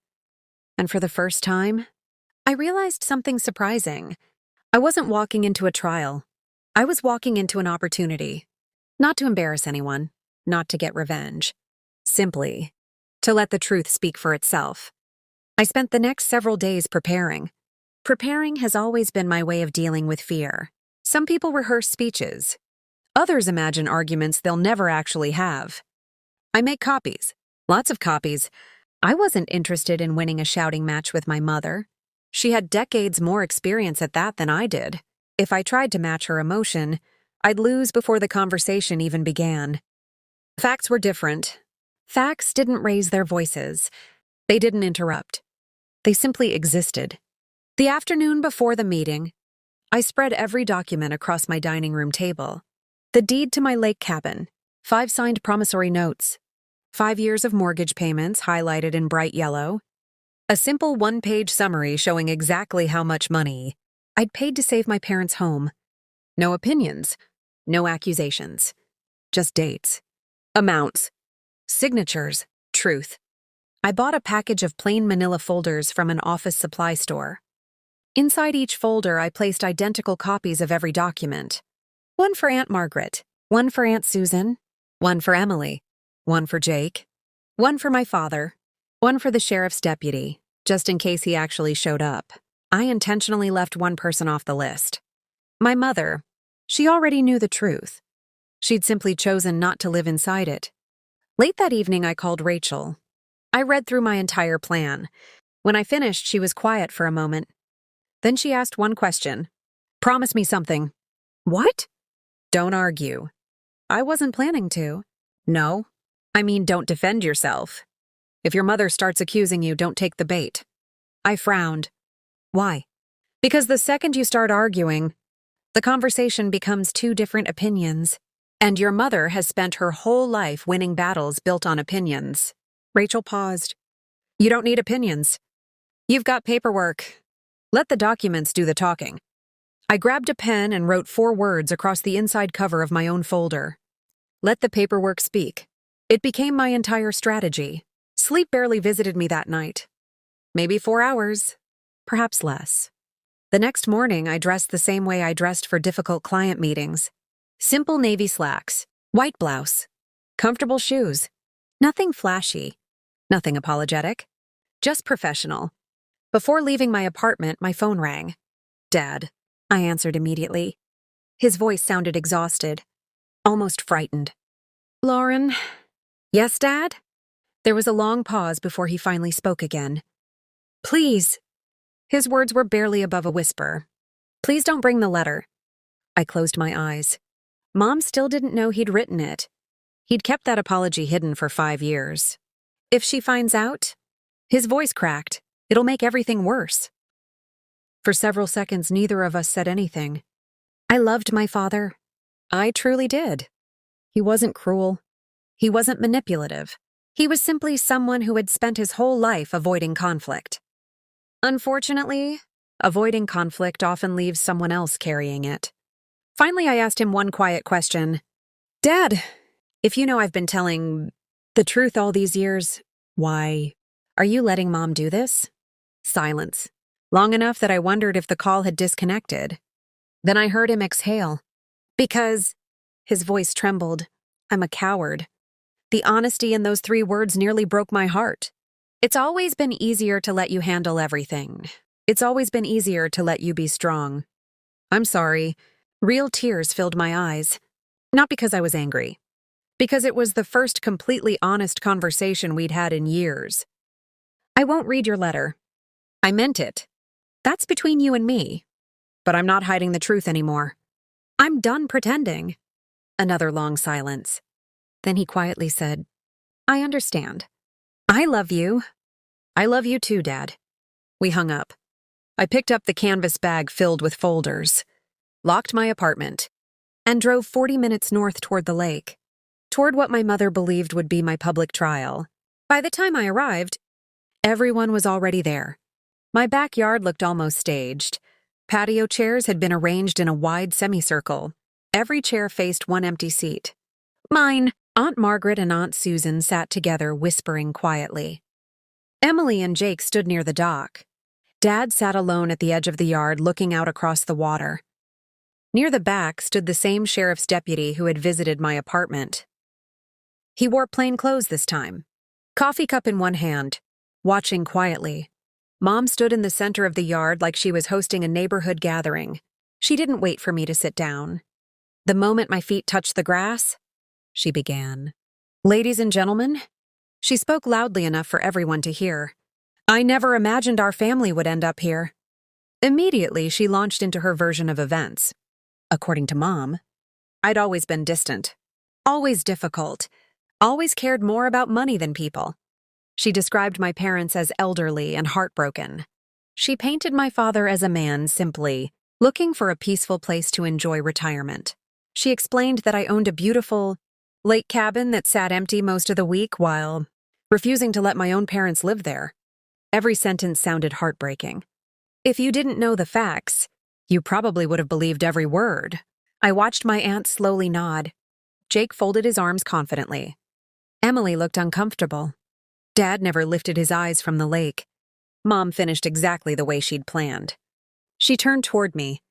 And for the first time, I realized something surprising. I wasn't walking into a trial. I was walking into an opportunity. Not to embarrass anyone, not to get revenge. Simply, to let the truth speak for itself. I spent the next several days preparing. Preparing has always been my way of dealing with fear. Some people rehearse speeches. Others imagine arguments they'll never actually have. I make copies. Lots of copies. I wasn't interested in winning a shouting match with my mother. She had decades more experience at that than I did. If I tried to match her emotion, I'd lose before the conversation even began. Facts were different. Facts didn't raise their voices. They didn't interrupt. They simply existed. The afternoon before the meeting, I spread every document across my dining room table. The deed to my lake cabin, 5 signed promissory notes, 5 years of mortgage payments highlighted in bright yellow, a simple 1-page summary showing exactly how much money I'd paid to save my parents' home. No opinions, no accusations, just dates, amounts, signatures, truth. I bought a package of plain manila folders from an office supply store. Inside each folder, I placed identical copies of every document. One for Aunt Margaret, one for Aunt Susan, one for Emily, one for Jake, one for my father, one for the sheriff's deputy, just in case he actually showed up. I intentionally left one person off the list. My mother. She already knew the truth. She'd simply chosen not to live inside it. Late that evening, I called Rachel. I read through my entire plan. When I finished, she was quiet for a moment. Then she asked one question. Promise me something. What? Don't argue. I wasn't planning to. No. I mean, don't defend yourself. If your mother starts accusing you, don't take the bait. I frowned. Why? Because the second you start arguing, the conversation becomes 2 different opinions. And your mother has spent her whole life winning battles built on opinions. Rachel paused. You don't need opinions. You've got paperwork. Let the documents do the talking. I grabbed a pen and wrote 4 words across the inside cover of my own folder. Let the paperwork speak. It became my entire strategy. Sleep barely visited me that night. Maybe 4 hours, perhaps less. The next morning, I dressed the same way I dressed for difficult client meetings. Simple navy slacks, white blouse, comfortable shoes. Nothing flashy, nothing apologetic, just professional. Before leaving my apartment, my phone rang. Dad, I answered immediately. His voice sounded exhausted, almost frightened. Lauren. Yes, Dad? There was a long pause before he finally spoke again. Please. His words were barely above a whisper. Please don't bring the letter. I closed my eyes. Mom still didn't know he'd written it. He'd kept that apology hidden for 5 years. If she finds out, his voice cracked. It'll make everything worse. For several seconds, neither of us said anything. I loved my father. I truly did. He wasn't cruel. He wasn't manipulative. He was simply someone who had spent his whole life avoiding conflict. Unfortunately, avoiding conflict often leaves someone else carrying it. Finally, I asked him one quiet question. Dad, if you know I've been telling the truth all these years, why are you letting Mom do this? Silence. Long enough that I wondered if the call had disconnected. Then I heard him exhale. Because, his voice trembled, I'm a coward. The honesty in those 3 words nearly broke my heart. It's always been easier to let you handle everything. It's always been easier to let you be strong. I'm sorry. Real tears filled my eyes. Not because I was angry. Because it was the first completely honest conversation we'd had in years. I won't read your letter. I meant it. That's between you and me. But I'm not hiding the truth anymore. I'm done pretending. Another long silence. Then he quietly said, I understand. I love you. I love you too, Dad. We hung up. I picked up the canvas bag filled with folders, locked my apartment, and drove 40 minutes north toward the lake, toward what my mother believed would be my public trial. By the time I arrived, everyone was already there. My backyard looked almost staged. Patio chairs had been arranged in a wide semicircle. Every chair faced one empty seat. Mine. Aunt Margaret and Aunt Susan sat together, whispering quietly. Emily and Jake stood near the dock. Dad sat alone at the edge of the yard, looking out across the water. Near the back stood the same sheriff's deputy who had visited my apartment. He wore plain clothes this time, coffee cup in one hand, watching quietly. Mom stood in the center of the yard like she was hosting a neighborhood gathering. She didn't wait for me to sit down. The moment my feet touched the grass, she began. Ladies and gentlemen, she spoke loudly enough for everyone to hear. I never imagined our family would end up here. Immediately, she launched into her version of events. According to Mom, I'd always been distant, always difficult, always cared more about money than people. She described my parents as elderly and heartbroken. She painted my father as a man simply looking for a peaceful place to enjoy retirement. She explained that I owned a beautiful lake cabin that sat empty most of the week while refusing to let my own parents live there. Every sentence sounded heartbreaking. If you didn't know the facts, you probably would have believed every word. I watched my aunt slowly nod. Jake folded his arms confidently. Emily looked uncomfortable. Dad never lifted his eyes from the lake. Mom finished exactly the way she'd planned. She turned toward me.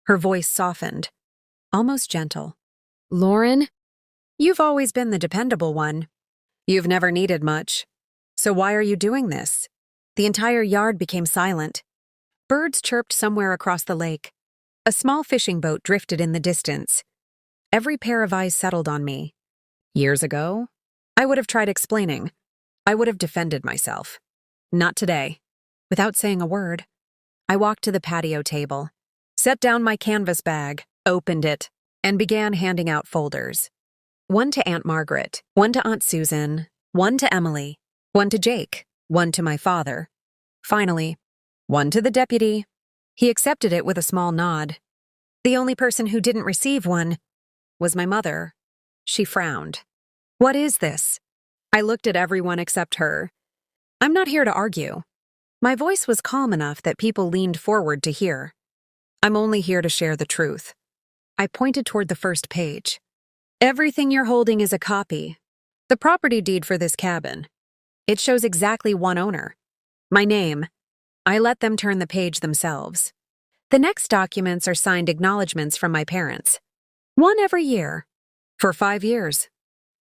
Her voice softened, almost gentle. Lauren, you've always been the dependable one. You've never needed much. So why are you doing this? The entire yard became silent. Birds chirped somewhere across the lake. A small fishing boat drifted in the distance. Every pair of eyes settled on me. Years ago, I would have tried explaining. I would have defended myself. Not today. Without saying a word, I walked to the patio table, set down my canvas bag, opened it, and began handing out folders. One to Aunt Margaret, one to Aunt Susan, one to Emily, one to Jake, one to my father. Finally, one to the deputy. He accepted it with a small nod. The only person who didn't receive one was my mother. She frowned. What is this? I looked at everyone except her. I'm not here to argue. My voice was calm enough that people leaned forward to hear. I'm only here to share the truth. I pointed toward the first page. Everything you're holding is a copy. The property deed for this cabin. It shows exactly one owner. My name. I let them turn the page themselves. The next documents are signed acknowledgments from my parents. One every year. For 5 years.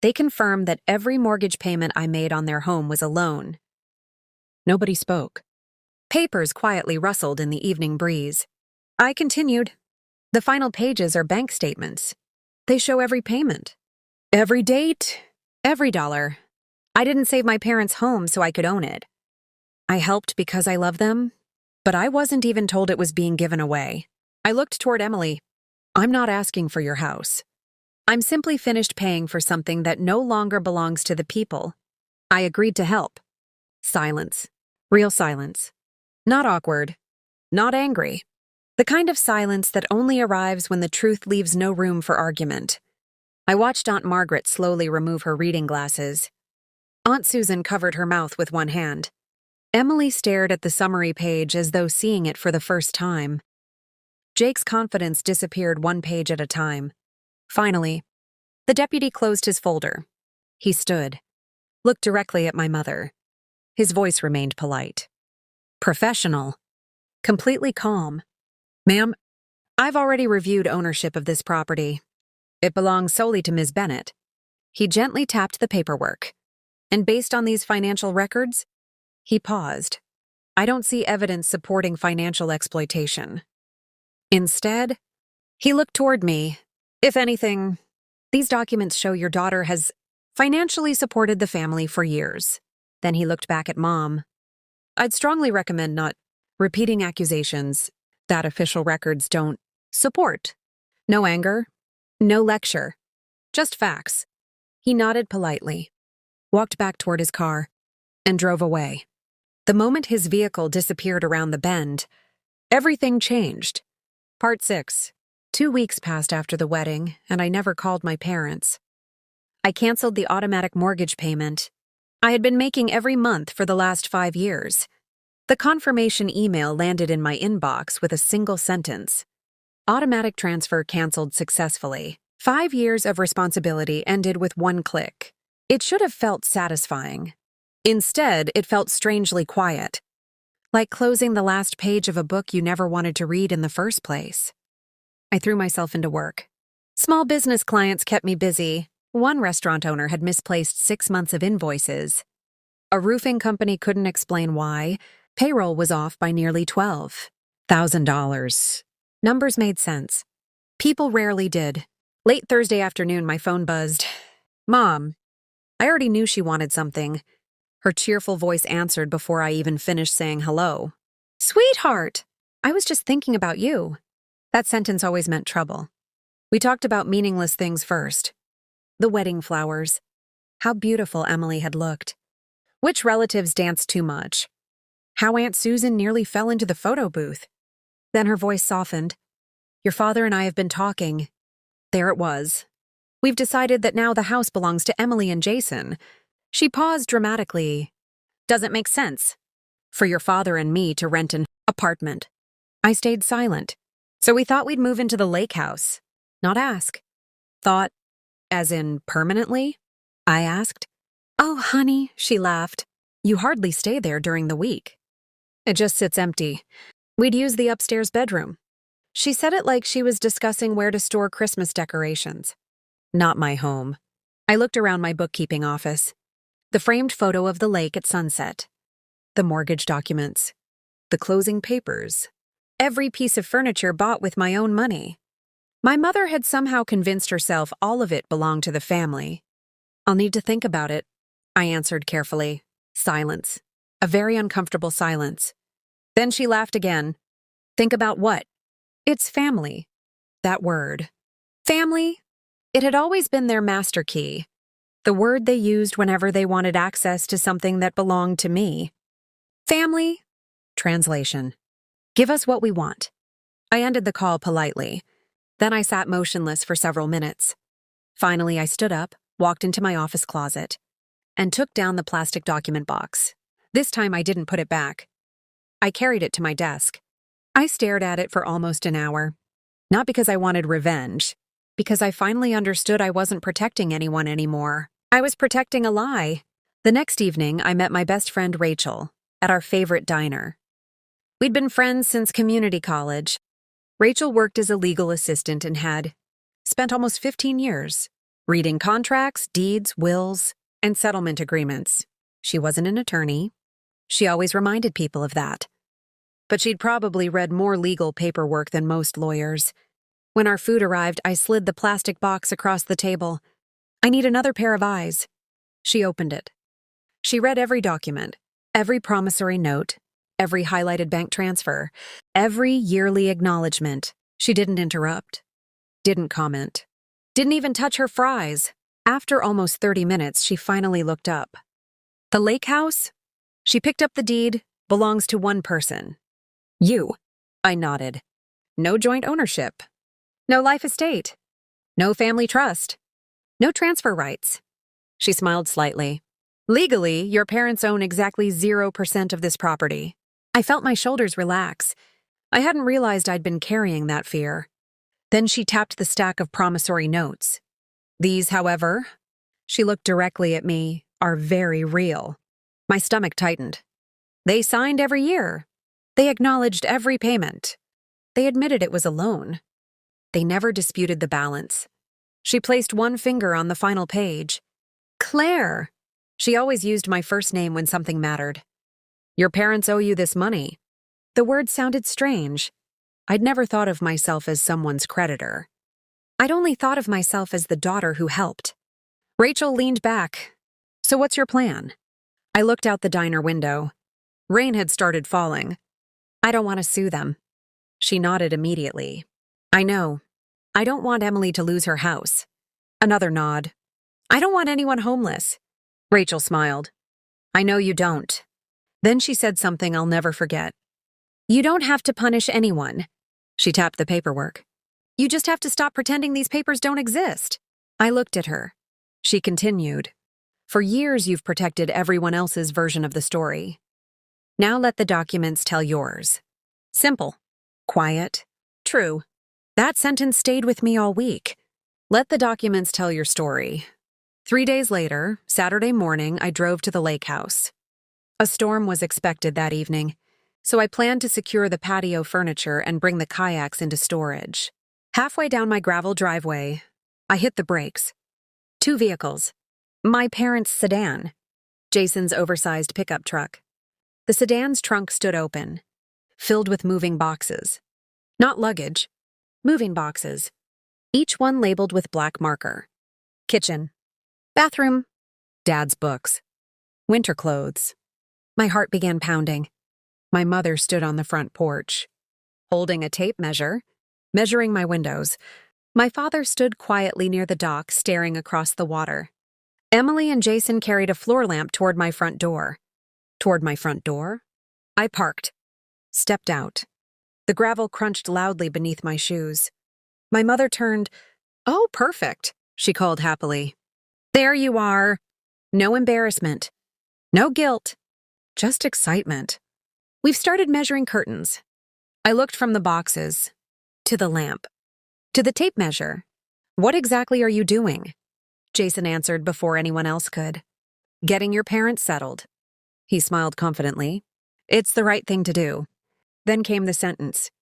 They confirm that every mortgage payment I made on their home was a loan. Nobody spoke. Papers quietly rustled in the evening breeze. I continued. The final pages are bank statements. They show every payment. Every date. Every dollar. I didn't save my parents' home so I could own it. I helped because I love them, but I wasn't even told it was being given away. I looked toward Emily. I'm not asking for your house. I'm simply finished paying for something that no longer belongs to the people. I agreed to help. Silence. Real silence. Not awkward. Not angry. The kind of silence that only arrives when the truth leaves no room for argument. I watched Aunt Margaret slowly remove her reading glasses. Aunt Susan covered her mouth with one hand. Emily stared at the summary page as though seeing it for the first time. Jake's confidence disappeared one page at a time. Finally, the deputy closed his folder. He stood, looked directly at my mother. His voice remained polite. Professional. Completely calm. Ma'am, I've already reviewed ownership of this property. It belongs solely to Ms. Bennett. He gently tapped the paperwork. And based on these financial records, he paused. I don't see evidence supporting financial exploitation. Instead, he looked toward me. If anything, these documents show your daughter has financially supported the family for years. Then he looked back at Mom. I'd strongly recommend not repeating accusations that official records don't support. No anger, no lecture, just facts. He nodded politely, walked back toward his car, and drove away. The moment his vehicle disappeared around the bend, everything changed. Part 6. 2 weeks passed after the wedding, and I never called my parents. I canceled the automatic mortgage payment I had been making every month for the last 5 years. The confirmation email landed in my inbox with a single sentence. Automatic transfer canceled successfully. 5 years of responsibility ended with one click. It should have felt satisfying. Instead, it felt strangely quiet, like closing the last page of a book you never wanted to read in the first place. I threw myself into work. Small business clients kept me busy. One restaurant owner had misplaced 6 months of invoices. A roofing company couldn't explain why. Payroll was off by nearly $12,000. Numbers made sense. People rarely did. Late Thursday afternoon, my phone buzzed. Mom. I already knew she wanted something. Her cheerful voice answered before I even finished saying hello. Sweetheart, I was just thinking about you. That sentence always meant trouble. We talked about meaningless things first. The wedding flowers. How beautiful Emily had looked. Which relatives danced too much. How Aunt Susan nearly fell into the photo booth. Then her voice softened. Your father and I have been talking. There it was. We've decided that now the house belongs to Emily and Jason. She paused dramatically. Doesn't make sense for your father and me to rent an apartment. I stayed silent. So we thought we'd move into the lake house. Not ask. Thought, as in permanently? I asked. Oh, honey, she laughed. You hardly stay there during the week. It just sits empty. We'd use the upstairs bedroom. She said it like she was discussing where to store Christmas decorations. Not my home. I looked around my bookkeeping office. The framed photo of the lake at sunset. The mortgage documents. The closing papers. Every piece of furniture bought with my own money. My mother had somehow convinced herself all of it belonged to the family. I'll need to think about it, I answered carefully. Silence. A very uncomfortable silence. Then she laughed again. Think about what? It's family. That word. Family? It had always been their master key. The word they used whenever they wanted access to something that belonged to me. Family? Translation. Give us what we want. I ended the call politely. Then I sat motionless for several minutes. Finally, I stood up, walked into my office closet, and took down the plastic document box. This time I didn't put it back. I carried it to my desk. I stared at it for almost an hour. Not because I wanted revenge, because I finally understood I wasn't protecting anyone anymore. I was protecting a lie. The next evening, I met my best friend Rachel at our favorite diner. We'd been friends since community college. Rachel worked as a legal assistant and had spent almost 15 years reading contracts, deeds, wills, and settlement agreements. She wasn't an attorney. She always reminded people of that. But she'd probably read more legal paperwork than most lawyers. When our food arrived, I slid the plastic box across the table. I need another pair of eyes. She opened it. She read every document, every promissory note, every highlighted bank transfer, every yearly acknowledgement. She didn't interrupt, didn't comment, didn't even touch her fries. After almost 30 minutes, she finally looked up. The lake house? She picked up the deed, belongs to one person. You. I nodded. No joint ownership. No life estate. No family trust. No transfer rights. She smiled slightly. Legally, your parents own exactly 0% of this property. I felt my shoulders relax. I hadn't realized I'd been carrying that fear. Then she tapped the stack of promissory notes. These, however, she looked directly at me, are very real. My stomach tightened. They signed every year. They acknowledged every payment. They admitted it was a loan. They never disputed the balance. She placed one finger on the final page. Claire. She always used my first name when something mattered. Your parents owe you this money. The word sounded strange. I'd never thought of myself as someone's creditor. I'd only thought of myself as the daughter who helped. Rachel leaned back. So what's your plan? I looked out the diner window. Rain had started falling. I don't want to sue them. She nodded immediately. I know. I don't want Emily to lose her house. Another nod. I don't want anyone homeless. Rachel smiled. I know you don't. Then she said something I'll never forget. You don't have to punish anyone. She tapped the paperwork. You just have to stop pretending these papers don't exist. I looked at her. She continued. For years you've protected everyone else's version of the story. Now let the documents tell yours. Simple. Quiet. True. That sentence stayed with me all week. Let the documents tell your story. 3 days later, Saturday morning, I drove to the lake house. A storm was expected that evening, so I planned to secure the patio furniture and bring the kayaks into storage. Halfway down my gravel driveway, I hit the brakes. 2 vehicles. My parents' sedan. Jason's oversized pickup truck. The sedan's trunk stood open, filled with moving boxes. Not luggage, moving boxes. Each one labeled with black marker. Kitchen. Bathroom. Dad's books. Winter clothes. My heart began pounding. My mother stood on the front porch, holding a tape measure, measuring my windows. My father stood quietly near the dock, staring across the water. Emily and Jason carried a floor lamp toward my front door. Toward my front door? I parked, stepped out. The gravel crunched loudly beneath my shoes. My mother turned. Oh, perfect, she called happily. There you are. No embarrassment. No guilt. Just excitement. We've started measuring curtains. I looked from the boxes, to the lamp, to the tape measure. What exactly are you doing? Jason answered before anyone else could. Getting your parents settled. He smiled confidently. It's the right thing to do. Then came the sentence.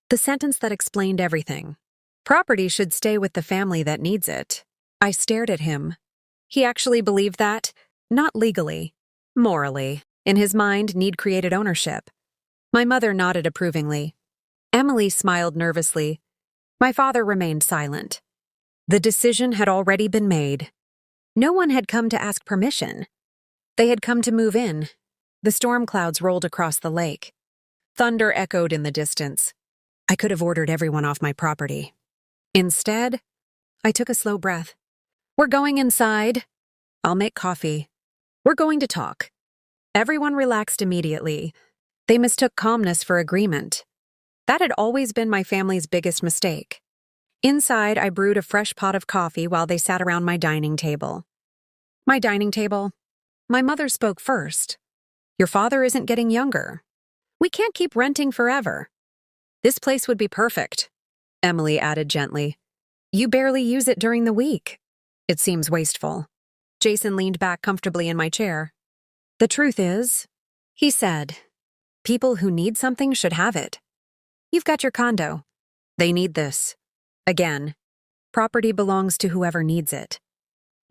The sentence that explained everything. Property should stay with the family that needs it. I stared at him. He actually believed that, not legally, morally. In his mind, need created ownership. My mother nodded approvingly. Emily smiled nervously. My father remained silent. The decision had already been made. No one had come to ask permission. They had come to move in. The storm clouds rolled across the lake. Thunder echoed in the distance. I could have ordered everyone off my property. Instead, I took a slow breath. We're going inside. I'll make coffee. We're going to talk. Everyone relaxed immediately. They mistook calmness for agreement. That had always been my family's biggest mistake. Inside, I brewed a fresh pot of coffee while they sat around my dining table. My dining table. My mother spoke first. Your father isn't getting younger. We can't keep renting forever. This place would be perfect, Emily added gently. You barely use it during the week. It seems wasteful. Jason leaned back comfortably in my chair. The truth is, he said, people who need something should have it. You've got your condo. They need this. Again, property belongs to whoever needs it.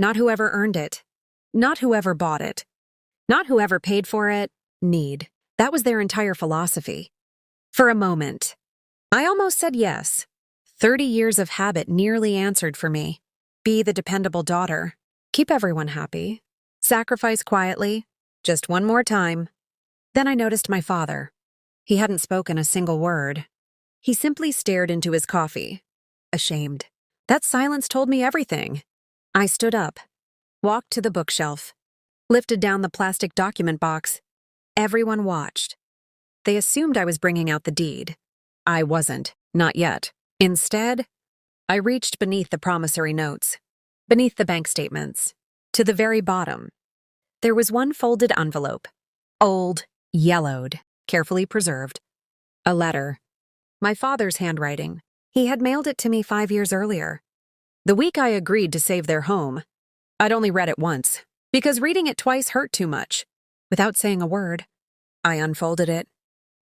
Not whoever earned it. Not whoever bought it. Not whoever paid for it. Need. That was their entire philosophy. For a moment, I almost said yes. 30 years of habit nearly answered for me. Be the dependable daughter. Keep everyone happy. Sacrifice quietly. Just one more time. Then I noticed my father. He hadn't spoken a single word. He simply stared into his coffee. Ashamed. That silence told me everything. I stood up, walked to the bookshelf, lifted down the plastic document box. Everyone watched. They assumed I was bringing out the deed. I wasn't, not yet. Instead, I reached beneath the promissory notes. Beneath the bank statements, to the very bottom, there was one folded envelope, old, yellowed, carefully preserved. A letter. My father's handwriting. He had mailed it to me 5 years earlier. The week I agreed to save their home. I'd only read it once, because reading it twice hurt too much. Without saying a word, I unfolded it,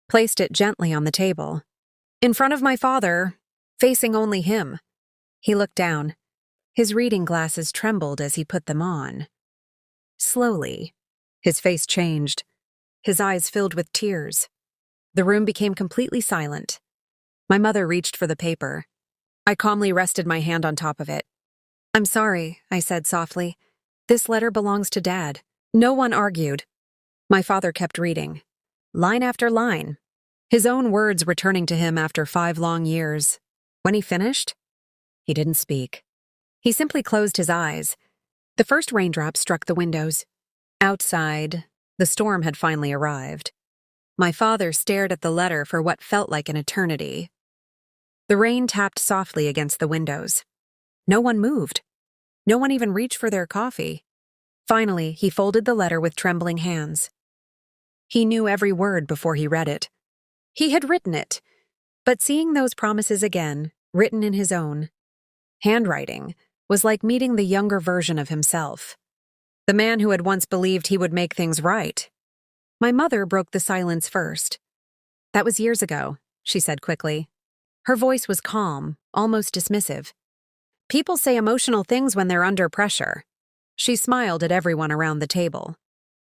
placed it gently on the table. In front of my father, facing only him. He looked down. His reading glasses trembled as he put them on. Slowly, his face changed. His eyes filled with tears. The room became completely silent. My mother reached for the paper. I calmly rested my hand on top of it. "I'm sorry," I said softly. "This letter belongs to Dad." No one argued. My father kept reading, line after line, his own words returning to him after 5 long years. When he finished, he didn't speak. He simply closed his eyes. The first raindrops struck the windows. Outside, the storm had finally arrived. My father stared at the letter for what felt like an eternity. The rain tapped softly against the windows. No one moved. No one even reached for their coffee. Finally, he folded the letter with trembling hands. He knew every word before he read it. He had written it, but seeing those promises again, written in his own handwriting, was like meeting the younger version of himself. The man who had once believed he would make things right. My mother broke the silence first. "That was years ago," she said quickly. Her voice was calm, almost dismissive. "People say emotional things when they're under pressure." She smiled at everyone around the table.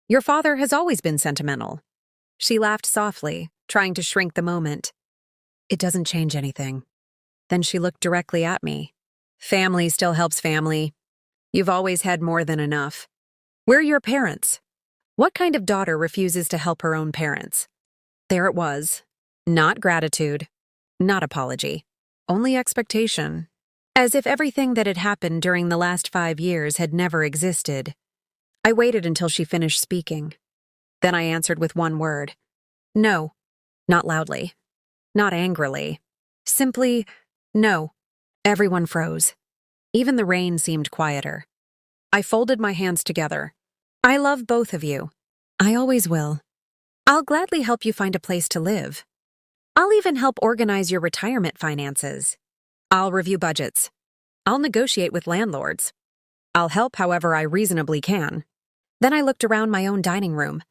"Your father has always been sentimental." She laughed softly, trying to shrink the moment. "It doesn't change anything." Then she looked directly at me. "Family still helps family. You've always had more than enough. We're your parents. What kind of daughter refuses to help her own parents?" There it was. Not gratitude. Not apology. Only expectation. As if everything that had happened during the last 5 years had never existed. I waited until she finished speaking. Then I answered with one word. "No." Not loudly. Not angrily. Simply, no. Everyone froze. Even the rain seemed quieter. I folded my hands together. "I love both of you. I always will. I'll gladly help you find a place to live. I'll even help organize your retirement finances. I'll review budgets. I'll negotiate with landlords. I'll help however I reasonably can." Then I looked around my own dining room.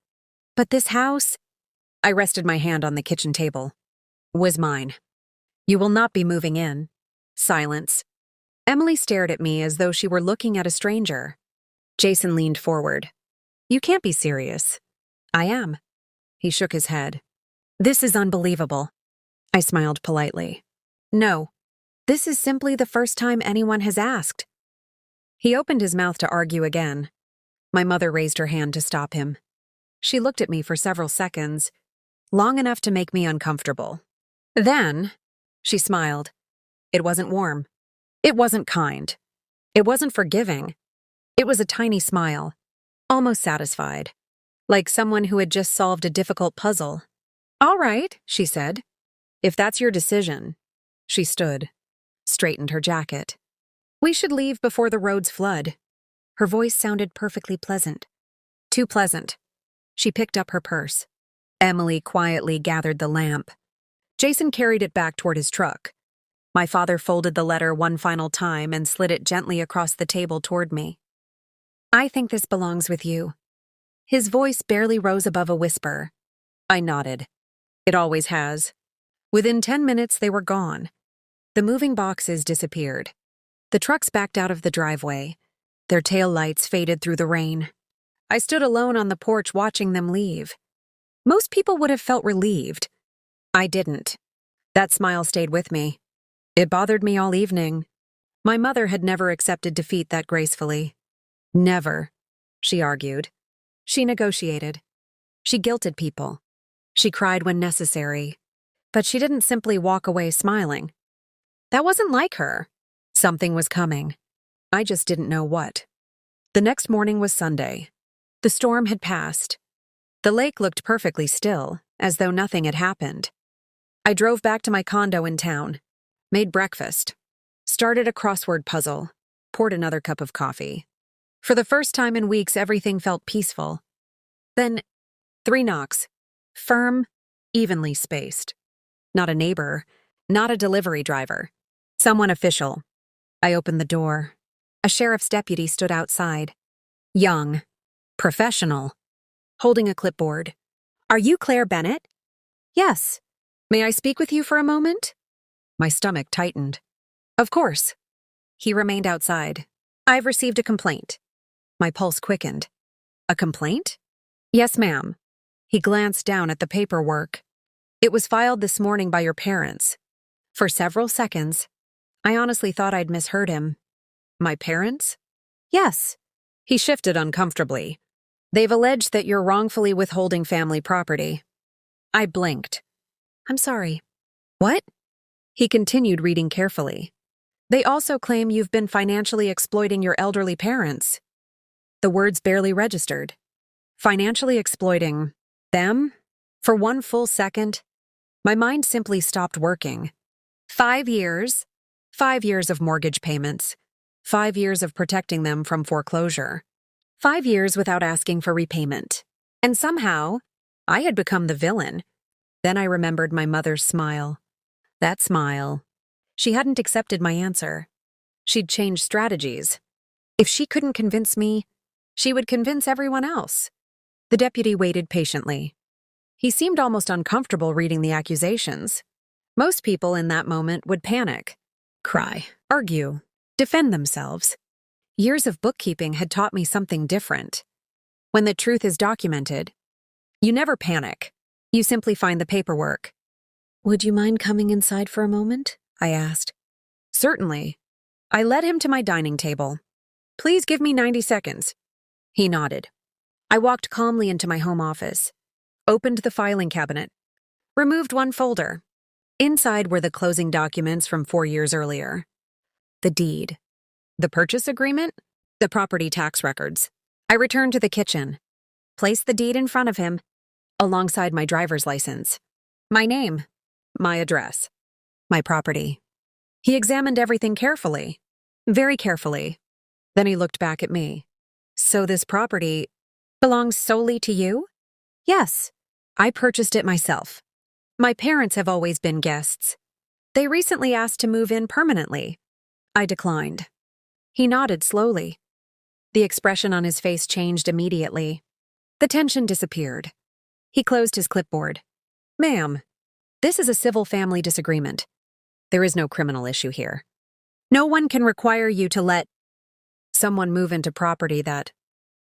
But this house, I rested my hand on the kitchen table, was mine. "You will not be moving in." Silence. Emily stared at me as though she were looking at a stranger. Jason leaned forward. "You can't be serious." "I am." He shook his head. "This is unbelievable." I smiled politely. "No, this is simply the first time anyone has asked." He opened his mouth to argue again. My mother raised her hand to stop him. She looked at me for several seconds, long enough to make me uncomfortable. Then, she smiled. It wasn't warm. It wasn't kind. It wasn't forgiving. It was a tiny smile, almost satisfied, like someone who had just solved a difficult puzzle. "All right," she said. "If that's your decision." She stood, straightened her jacket. "We should leave before the roads flood." Her voice sounded perfectly pleasant. Too pleasant. She picked up her purse. Emily quietly gathered the lamp. Jason carried it back toward his truck. My father folded the letter one final time and slid it gently across the table toward me. "I think this belongs with you." His voice barely rose above a whisper. I nodded. It always has. Within 10 minutes, they were gone. The moving boxes disappeared. The trucks backed out of the driveway. Their tail lights faded through the rain. I stood alone on the porch watching them leave. Most people would have felt relieved. I didn't. That smile stayed with me. It bothered me all evening. My mother had never accepted defeat that gracefully. Never, she argued. She negotiated. She guilted people. She cried when necessary. But she didn't simply walk away smiling. That wasn't like her. Something was coming. I just didn't know what. The next morning was Sunday. The storm had passed. The lake looked perfectly still, as though nothing had happened. I drove back to my condo in town, made breakfast, started a crossword puzzle, poured another cup of coffee. For the first time in weeks, everything felt peaceful. Then, 3 knocks. Firm, evenly spaced. Not a neighbor, not a delivery driver. Someone official. I opened the door. A sheriff's deputy stood outside. Young. Professional. Holding a clipboard. "Are you Claire Bennett?" "Yes. May I speak with you for a moment?" My stomach tightened. "Of course." He remained outside. "I've received a complaint." My pulse quickened. "A complaint?" "Yes, ma'am." He glanced down at the paperwork. "It was filed this morning by your parents." For several seconds, I honestly thought I'd misheard him. "My parents?" "Yes." He shifted uncomfortably. "They've alleged that you're wrongfully withholding family property." I blinked. "I'm sorry." "What?" He continued reading carefully. "They also claim you've been financially exploiting your elderly parents." The words barely registered. Financially exploiting them? For one full second, my mind simply stopped working. 5 years. 5 years of mortgage payments. 5 years of protecting them from foreclosure. 5 years without asking for repayment. And somehow, I had become the villain. Then I remembered my mother's smile. That smile. She hadn't accepted my answer. She'd changed strategies. If she couldn't convince me, she would convince everyone else. The deputy waited patiently. He seemed almost uncomfortable reading the accusations. Most people in that moment would panic, cry, argue, defend themselves. Years of bookkeeping had taught me something different. When the truth is documented, you never panic. You simply find the paperwork. "Would you mind coming inside for a moment?" I asked. "Certainly." I led him to my dining table. "Please give me 90 seconds. He nodded. I walked calmly into my home office, opened the filing cabinet, removed one folder. Inside were the closing documents from 4 years earlier. The deed. The purchase agreement? The property tax records. I returned to the kitchen, placed the deed in front of him, alongside my driver's license. My name, my address, my property. He examined everything carefully, very carefully. Then he looked back at me. "So this property belongs solely to you?" "Yes. I purchased it myself. My parents have always been guests. They recently asked to move in permanently." I declined. He nodded slowly. The expression on his face changed immediately. The tension disappeared. He closed his clipboard. "Ma'am, this is a civil family disagreement. There is no criminal issue here. No one can require you to let someone move into property that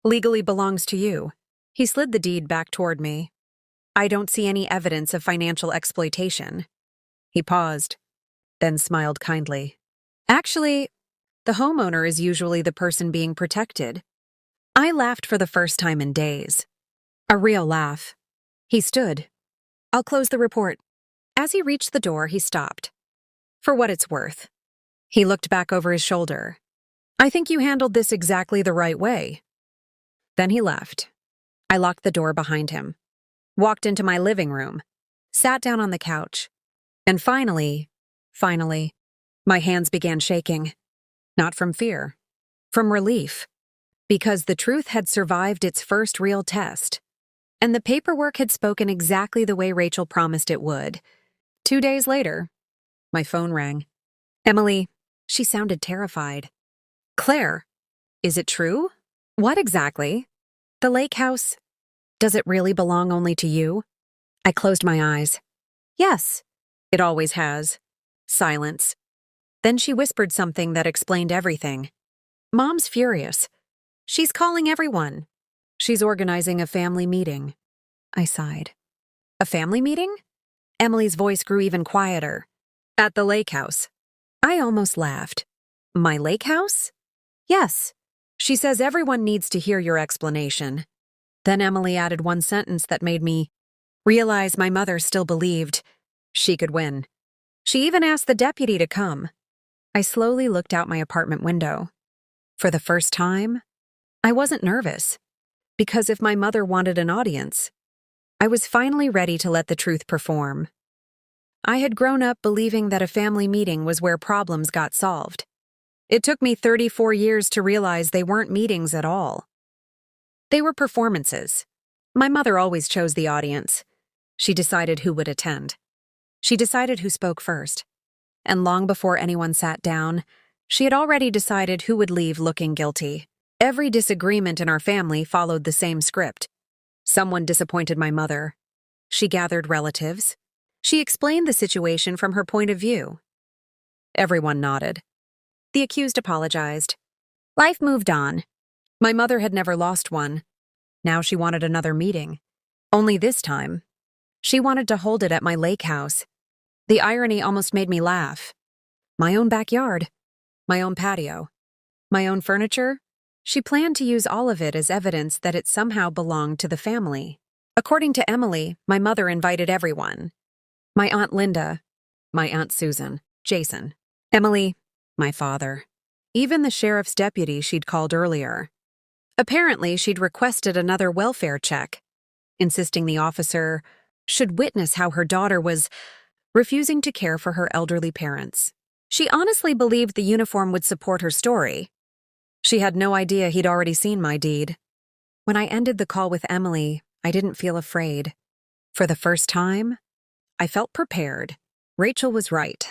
legally belongs to you." He slid the deed back toward me. "I don't see any evidence of financial exploitation." He paused, then smiled kindly. "Actually, the homeowner is usually the person being protected." I laughed for the first time in days. A real laugh. He stood. "I'll close the report." As he reached the door, he stopped. "For what it's worth." He looked back over his shoulder. "I think you handled this exactly the right way." Then he left. I locked the door behind him, walked into my living room, sat down on the couch, and finally, my hands began shaking. Not from fear, from relief, because the truth had survived its first real test, and the paperwork had spoken exactly the way Rachel promised it would. 2 days later, my phone rang. "Emily," she sounded terrified. "Claire, is it true?" "What exactly?" "The lake house. Does it really belong only to you?" I closed my eyes. "Yes." "It always has." Silence. Then she whispered something that explained everything. "Mom's furious. She's calling everyone. She's organizing a family meeting." I sighed. "A family meeting?" Emily's voice grew even quieter. "At the lake house." I almost laughed. "My lake house?" "Yes. She says everyone needs to hear your explanation." Then Emily added one sentence that made me realize my mother still believed she could win. She even asked the deputy to come. I slowly looked out my apartment window. For the first time, I wasn't nervous, because if my mother wanted an audience, I was finally ready to let the truth perform. I had grown up believing that a family meeting was where problems got solved. It took me 34 years to realize they weren't meetings at all. They were performances. My mother always chose the audience. She decided who would attend. She decided who spoke first. And long before anyone sat down, she had already decided who would leave looking guilty. Every disagreement in our family followed the same script. Someone disappointed my mother. She gathered relatives. She explained the situation from her point of view. Everyone nodded. The accused apologized. Life moved on. My mother had never lost one. Now she wanted another meeting. Only this time, she wanted to hold it at my lake house. The irony almost made me laugh. My own backyard, my own patio, my own furniture. She planned to use all of it as evidence that it somehow belonged to the family. According to Emily, my mother invited everyone. My Aunt Linda, my Aunt Susan, Jason, Emily, my father, even the sheriff's deputy she'd called earlier. Apparently, she'd requested another welfare check, insisting the officer should witness how her daughter was refusing to care for her elderly parents. She honestly believed the uniform would support her story. She had no idea he'd already seen my deed. When I ended the call with Emily, I didn't feel afraid. For the first time, I felt prepared. Rachel was right.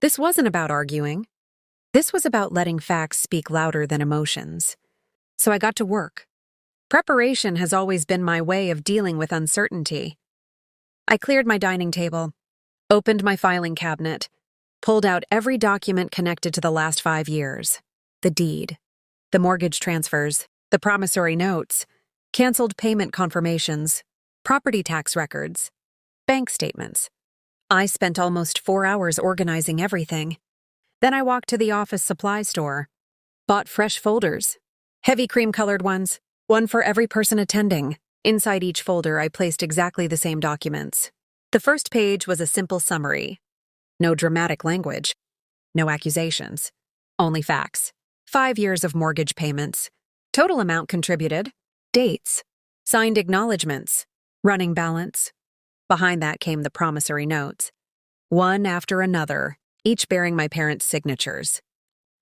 This wasn't about arguing. This was about letting facts speak louder than emotions. So I got to work. Preparation has always been my way of dealing with uncertainty. I cleared my dining table, opened my filing cabinet, pulled out every document connected to the last 5 years. The deed, the mortgage transfers, the promissory notes, canceled payment confirmations, property tax records, bank statements. I spent almost 4 hours organizing everything. Then I walked to the office supply store, bought fresh folders, heavy cream-colored ones, one for every person attending. Inside each folder, I placed exactly the same documents. The first page was a simple summary. No dramatic language, no accusations, only facts. 5 years of mortgage payments, total amount contributed, dates, signed acknowledgments, running balance. Behind that came the promissory notes, one after another, each bearing my parents' signatures.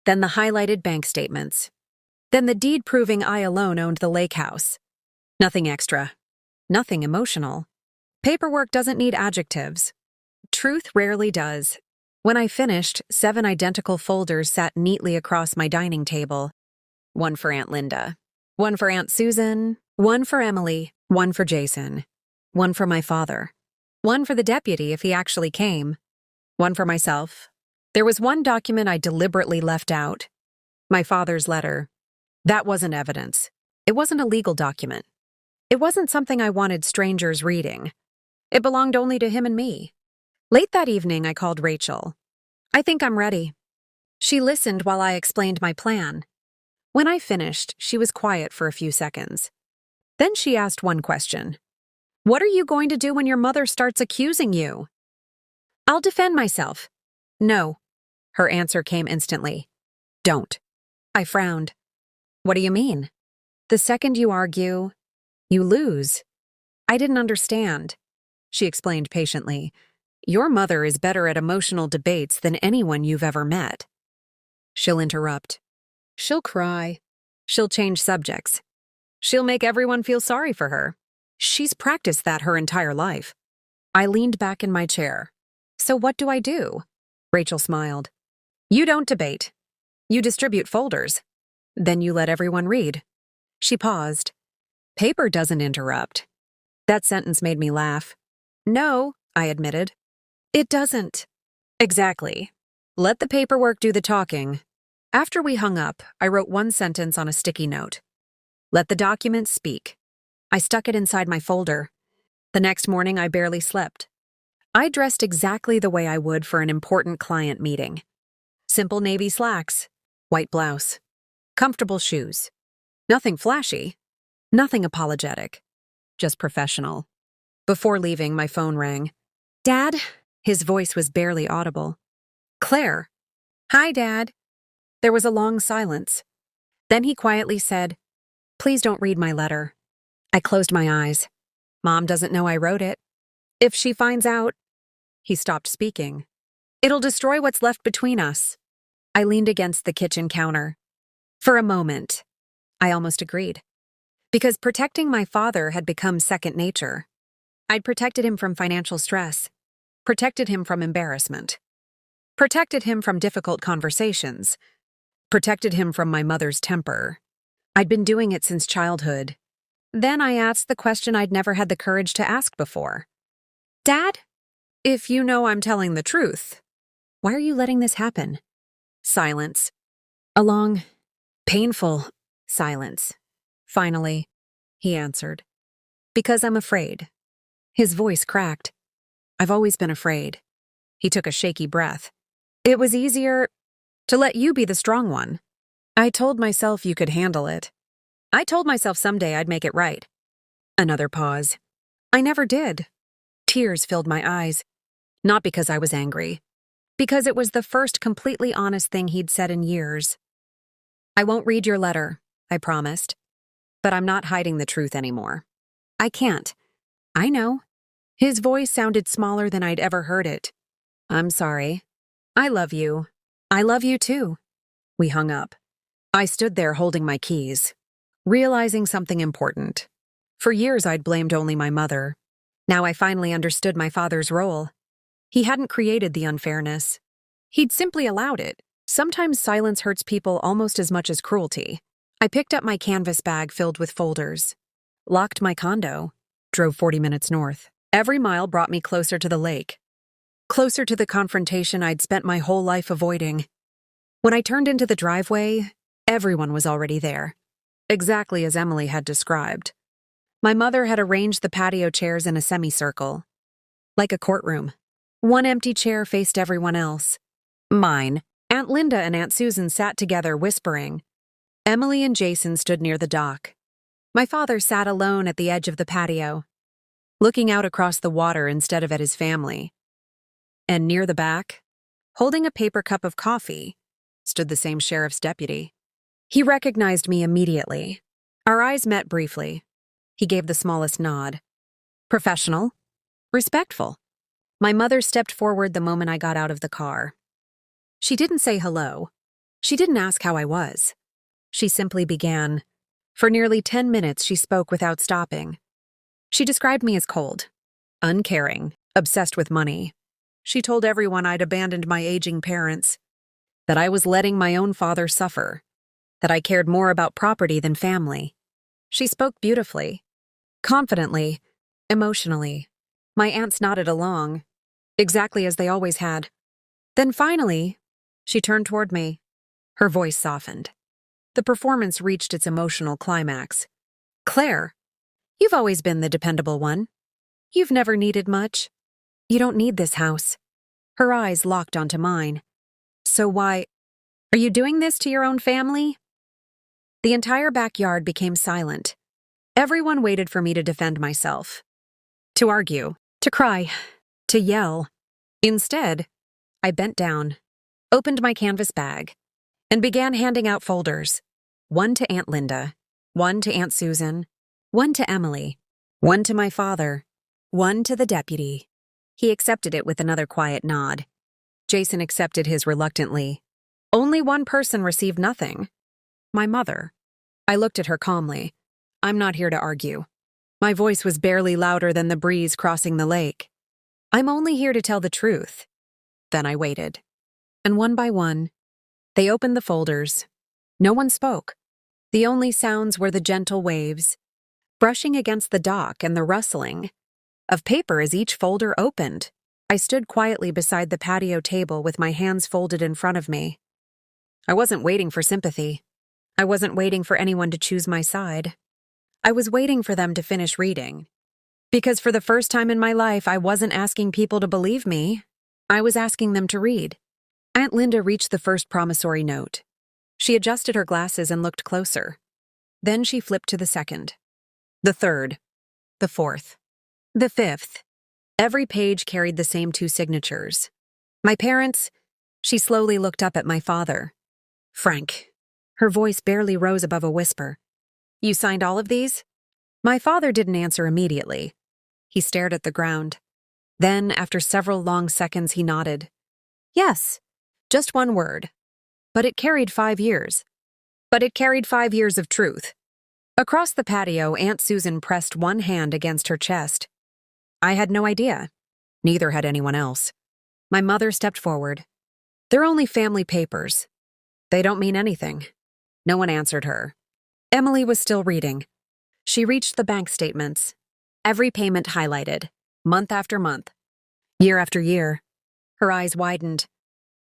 Then the highlighted bank statements. Then the deed proving I alone owned the lake house. Nothing extra. Nothing emotional. Paperwork doesn't need adjectives. Truth rarely does. When I finished, 7 identical folders sat neatly across my dining table. One for Aunt Linda, one for Aunt Susan, one for Emily, one for Jason, one for my father, one for the deputy if he actually came, one for myself. There was one document I deliberately left out. My father's letter. That wasn't evidence. It wasn't a legal document. It wasn't something I wanted strangers reading. It belonged only to him and me. Late that evening, I called Rachel. I think I'm ready. She listened while I explained my plan. When I finished, she was quiet for a few seconds. Then she asked one question. What are you going to do when your mother starts accusing you? I'll defend myself. No. Her answer came instantly. Don't. I frowned. What do you mean? The second you argue, you lose. I didn't understand. She explained patiently. Your mother is better at emotional debates than anyone you've ever met. She'll interrupt. She'll cry. She'll change subjects. She'll make everyone feel sorry for her. She's practiced that her entire life. I leaned back in my chair. So what do I do? Rachel smiled. You don't debate. You distribute folders. Then you let everyone read. She paused. Paper doesn't interrupt. That sentence made me laugh. No, I admitted. It doesn't. Exactly. Let the paperwork do the talking. After we hung up, I wrote one sentence on a sticky note. Let the documents speak. I stuck it inside my folder. The next morning, I barely slept. I dressed exactly the way I would for an important client meeting. Simple navy slacks, white blouse, comfortable shoes. Nothing flashy, nothing apologetic, just professional. Before leaving, my phone rang. Dad? His voice was barely audible. Claire. Hi, Dad. There was a long silence. Then he quietly said, Please don't read my letter. I closed my eyes. Mom doesn't know I wrote it. If she finds out... He stopped speaking. It'll destroy what's left between us. I leaned against the kitchen counter. For a moment, I almost agreed. Because protecting my father had become second nature. I'd protected him from financial stress, protected him from embarrassment, protected him from difficult conversations, protected him from my mother's temper. I'd been doing it since childhood. Then I asked the question I'd never had the courage to ask before. Dad, if you know I'm telling the truth, why are you letting this happen? Silence. A long, painful silence. Finally, he answered. Because I'm afraid. His voice cracked. I've always been afraid. He took a shaky breath. It was easier to let you be the strong one. I told myself you could handle it. I told myself someday I'd make it right. Another pause. I never did. Tears filled my eyes. Not because I was angry. Because it was the first completely honest thing he'd said in years. I won't read your letter, I promised. But I'm not hiding the truth anymore. I can't. I know. His voice sounded smaller than I'd ever heard it. I'm sorry. I love you. I love you too. We hung up. I stood there holding my keys, realizing something important. For years I'd blamed only my mother. Now I finally understood my father's role. He hadn't created the unfairness. He'd simply allowed it. Sometimes silence hurts people almost as much as cruelty. I picked up my canvas bag filled with folders, locked my condo, drove 40 minutes north. Every mile brought me closer to the lake, closer to the confrontation I'd spent my whole life avoiding. When I turned into the driveway, everyone was already there, exactly as Emily had described. My mother had arranged the patio chairs in a semicircle, like a courtroom. One empty chair faced everyone else. Mine. Aunt Linda and Aunt Susan sat together whispering. Emily and Jason stood near the dock. My father sat alone at the edge of the patio, looking out across the water instead of at his family. And near the back, holding a paper cup of coffee, stood the same sheriff's deputy. He recognized me immediately. Our eyes met briefly. He gave the smallest nod. Professional, respectful. My mother stepped forward the moment I got out of the car. She didn't say hello. She didn't ask how I was. She simply began. For nearly 10 minutes, she spoke without stopping. She described me as cold, uncaring, obsessed with money. She told everyone I'd abandoned my aging parents, that I was letting my own father suffer, that I cared more about property than family. She spoke beautifully, confidently, emotionally. My aunts nodded along, exactly as they always had. Then finally, she turned toward me. Her voice softened. The performance reached its emotional climax. Claire, you've always been the dependable one. You've never needed much. You don't need this house. Her eyes locked onto mine. So why are you doing this to your own family? The entire backyard became silent. Everyone waited for me to defend myself, to argue, to cry, to yell. Instead, I bent down, opened my canvas bag, and began handing out folders. One to Aunt Linda, one to Aunt Susan, one to Emily, one to my father, one to the deputy. He accepted it with another quiet nod. Jason accepted his reluctantly. Only one person received nothing. My mother. I looked at her calmly. I'm not here to argue. My voice was barely louder than the breeze crossing the lake. I'm only here to tell the truth. Then I waited. And one by one, they opened the folders. No one spoke. The only sounds were the gentle waves, brushing against the dock and the rustling of paper as each folder opened. I stood quietly beside the patio table with my hands folded in front of me. I wasn't waiting for sympathy. I wasn't waiting for anyone to choose my side. I was waiting for them to finish reading. Because for the first time in my life, I wasn't asking people to believe me. I was asking them to read. Aunt Linda reached the first promissory note. She adjusted her glasses and looked closer. Then she flipped to the second, the third, the fourth, the fifth. Every page carried the same two signatures. My parents. She slowly looked up at my father. Frank. Her voice barely rose above a whisper. You signed all of these? My father didn't answer immediately. He stared at the ground. Then, after several long seconds, he nodded. Yes, just one word. but it carried 5 years. But it carried 5 years of truth. Across the patio, Aunt Susan pressed one hand against her chest. I had no idea. Neither had anyone else. My mother stepped forward. They're only family papers. They don't mean anything. No one answered her. Emily was still reading. She reached the bank statements. Every payment highlighted, month after month, year after year. Her eyes widened.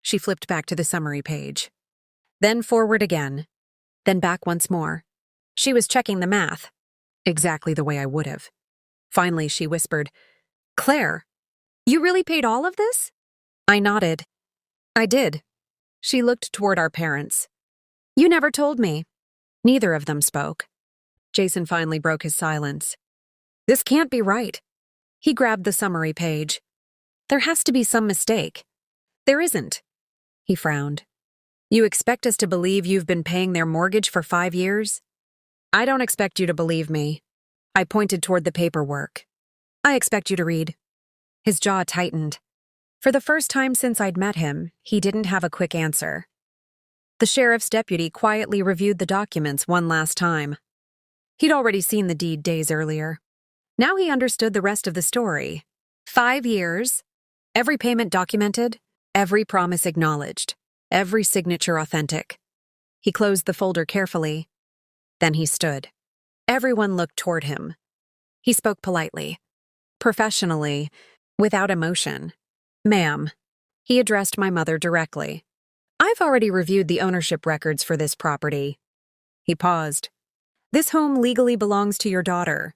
She flipped back to the summary page. Then forward again. Then back once more. She was checking the math. Exactly the way I would have. Finally, she whispered, "Claire, you really paid all of this?" I nodded. I did. She looked toward our parents. "You never told me." Neither of them spoke. Jason finally broke his silence. "This can't be right." He grabbed the summary page. "There has to be some mistake." "There isn't." He frowned. "You expect us to believe you've been paying their mortgage for 5 years?" "I don't expect you to believe me." I pointed toward the paperwork. "I expect you to read." His jaw tightened. For the first time since I'd met him, he didn't have a quick answer. The sheriff's deputy quietly reviewed the documents one last time. He'd already seen the deed days earlier. Now he understood the rest of the story. 5 years, every payment documented, every promise acknowledged, every signature authentic. He closed the folder carefully. Then he stood. Everyone looked toward him. He spoke politely, professionally, without emotion. "Ma'am," he addressed my mother directly. "I've already reviewed the ownership records for this property." He paused. "This home legally belongs to your daughter."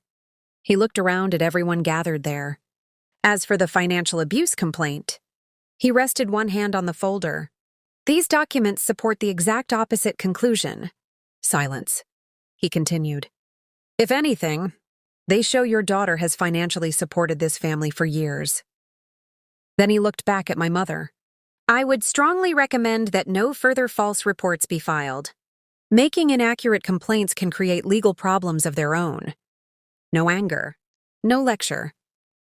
He looked around at everyone gathered there. As for the financial abuse complaint, he rested one hand on the folder. "These documents support the exact opposite conclusion." Silence. He continued. "If anything, they show your daughter has financially supported this family for years." Then he looked back at my mother. "I would strongly recommend that no further false reports be filed. Making inaccurate complaints can create legal problems of their own." No anger. No lecture.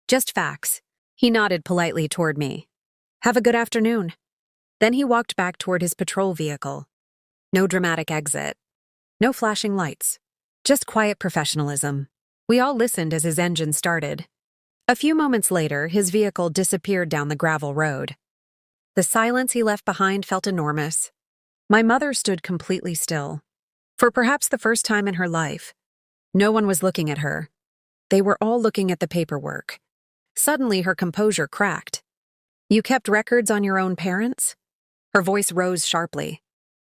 Just facts. He nodded politely toward me. "Have a good afternoon." Then he walked back toward his patrol vehicle. No dramatic exit. No flashing lights. Just quiet professionalism. We all listened as his engine started. A few moments later, his vehicle disappeared down the gravel road. The silence he left behind felt enormous. My mother stood completely still. For perhaps the first time in her life, no one was looking at her. They were all looking at the paperwork. Suddenly, her composure cracked. "You kept records on your own parents?" Her voice rose sharply.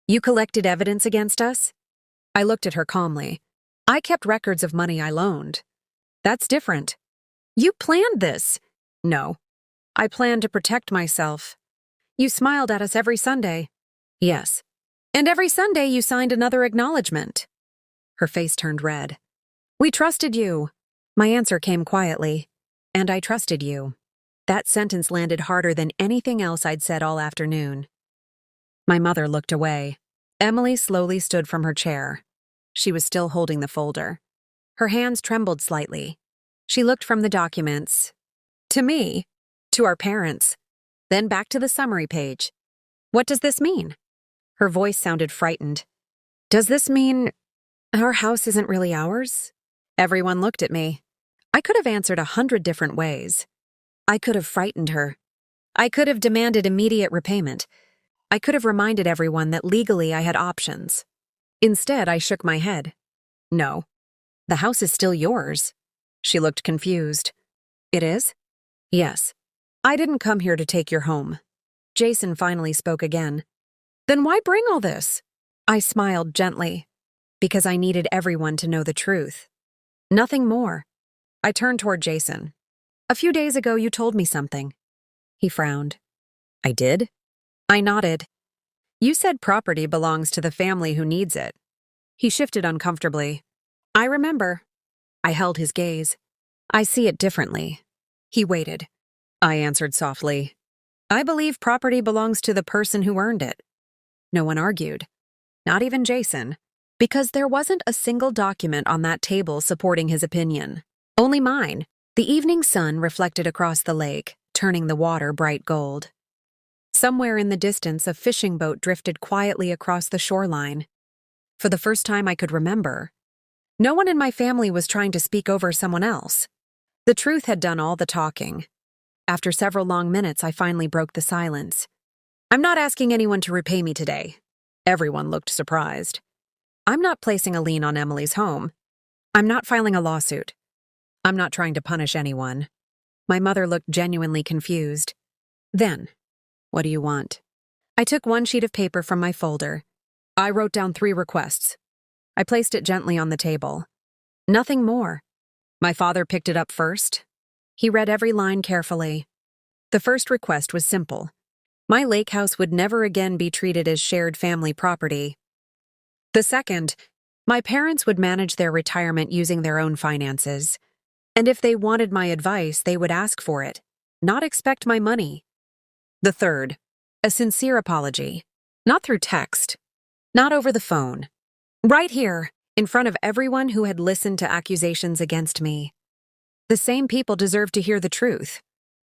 "You collected evidence against us?" I looked at her calmly. "I kept records of money I loaned." "That's different." "You planned this." "No. I planned to protect myself." "You smiled at us every Sunday." "Yes." "And every Sunday you signed another acknowledgement." Her face turned red. "We trusted you." My answer came quietly. "And I trusted you." That sentence landed harder than anything else I'd said all afternoon. My mother looked away. Emily slowly stood from her chair. She was still holding the folder. Her hands trembled slightly. She looked from the documents to me, to our parents, then back to the summary page. "What does this mean?" Her voice sounded frightened. "Does this mean our house isn't really ours?" Everyone looked at me. I could have answered 100 different ways. I could have frightened her. I could have demanded immediate repayment. I could have reminded everyone that legally I had options. Instead, I shook my head. "No. The house is still yours." She looked confused. "It is?" "Yes. I didn't come here to take your home." Jason finally spoke again. "Then why bring all this?" I smiled gently. "Because I needed everyone to know the truth. Nothing more." I turned toward Jason. "A few days ago you told me something." He frowned. "I did?" I nodded. "You said property belongs to the family who needs it." He shifted uncomfortably. "I remember." I held his gaze. "I see it differently." He waited. I answered softly. "I believe property belongs to the person who earned it." No one argued. Not even Jason. Because there wasn't a single document on that table supporting his opinion. Only mine. The evening sun reflected across the lake, turning the water bright gold. Somewhere in the distance, a fishing boat drifted quietly across the shoreline. For the first time I could remember, no one in my family was trying to speak over someone else. The truth had done all the talking. After several long minutes, I finally broke the silence. I'm not asking anyone to repay me today. Everyone looked surprised. I'm not placing a lien on Emily's home. I'm not filing a lawsuit. I'm not trying to punish anyone. My mother looked genuinely confused. Then, what do you want? I took one sheet of paper from my folder. I wrote down 3 requests. I placed it gently on the table. Nothing more. My father picked it up first. He read every line carefully. The first request was simple. My lake house would never again be treated as shared family property. The second, my parents would manage their retirement using their own finances. And if they wanted my advice, they would ask for it, not expect my money. The third, a sincere apology. Not through text. Not over the phone. Right here, in front of everyone who had listened to accusations against me. The same people deserved to hear the truth.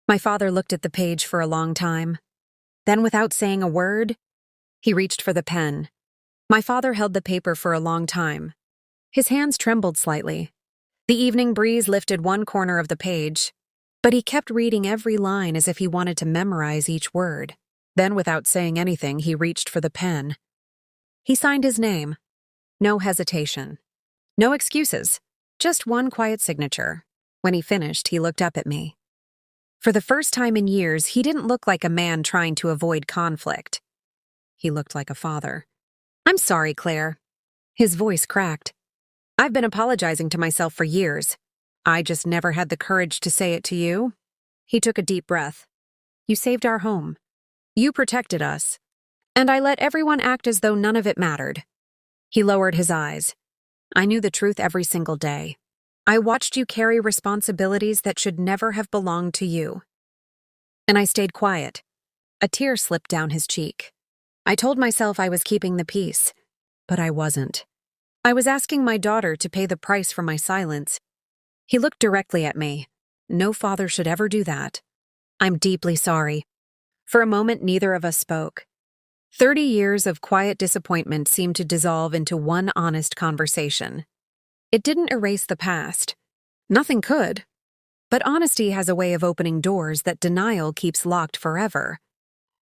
My father looked at the page for a long time. Then, without saying a word, he reached for the pen. My father held the paper for a long time. His hands trembled slightly. The evening breeze lifted one corner of the page, but he kept reading every line as if he wanted to memorize each word. Then, without saying anything, he reached for the pen. He signed his name. No hesitation. No excuses. Just one quiet signature. When he finished, he looked up at me. For the first time in years, he didn't look like a man trying to avoid conflict. He looked like a father. I'm sorry, Claire. His voice cracked. I've been apologizing to myself for years. I just never had the courage to say it to you. He took a deep breath. You saved our home. You protected us. And I let everyone act as though none of it mattered. He lowered his eyes. I knew the truth every single day. I watched you carry responsibilities that should never have belonged to you. And I stayed quiet. A tear slipped down his cheek. I told myself I was keeping the peace, but I wasn't. I was asking my daughter to pay the price for my silence. He looked directly at me. No father should ever do that. I'm deeply sorry. For a moment, neither of us spoke. 30 years of quiet disappointment seemed to dissolve into one honest conversation. It didn't erase the past. Nothing could. But honesty has a way of opening doors that denial keeps locked forever.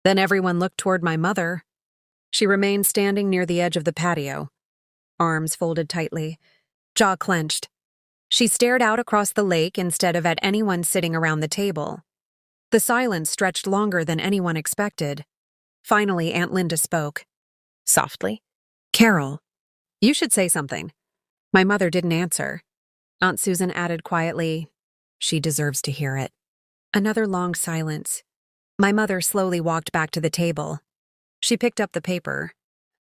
Then everyone looked toward my mother. She remained standing near the edge of the patio, arms folded tightly, jaw clenched. She stared out across the lake instead of at anyone sitting around the table. The silence stretched longer than anyone expected. Finally, Aunt Linda spoke. Softly. Carol, you should say something. My mother didn't answer. Aunt Susan added quietly, she deserves to hear it. Another long silence. My mother slowly walked back to the table. She picked up the paper,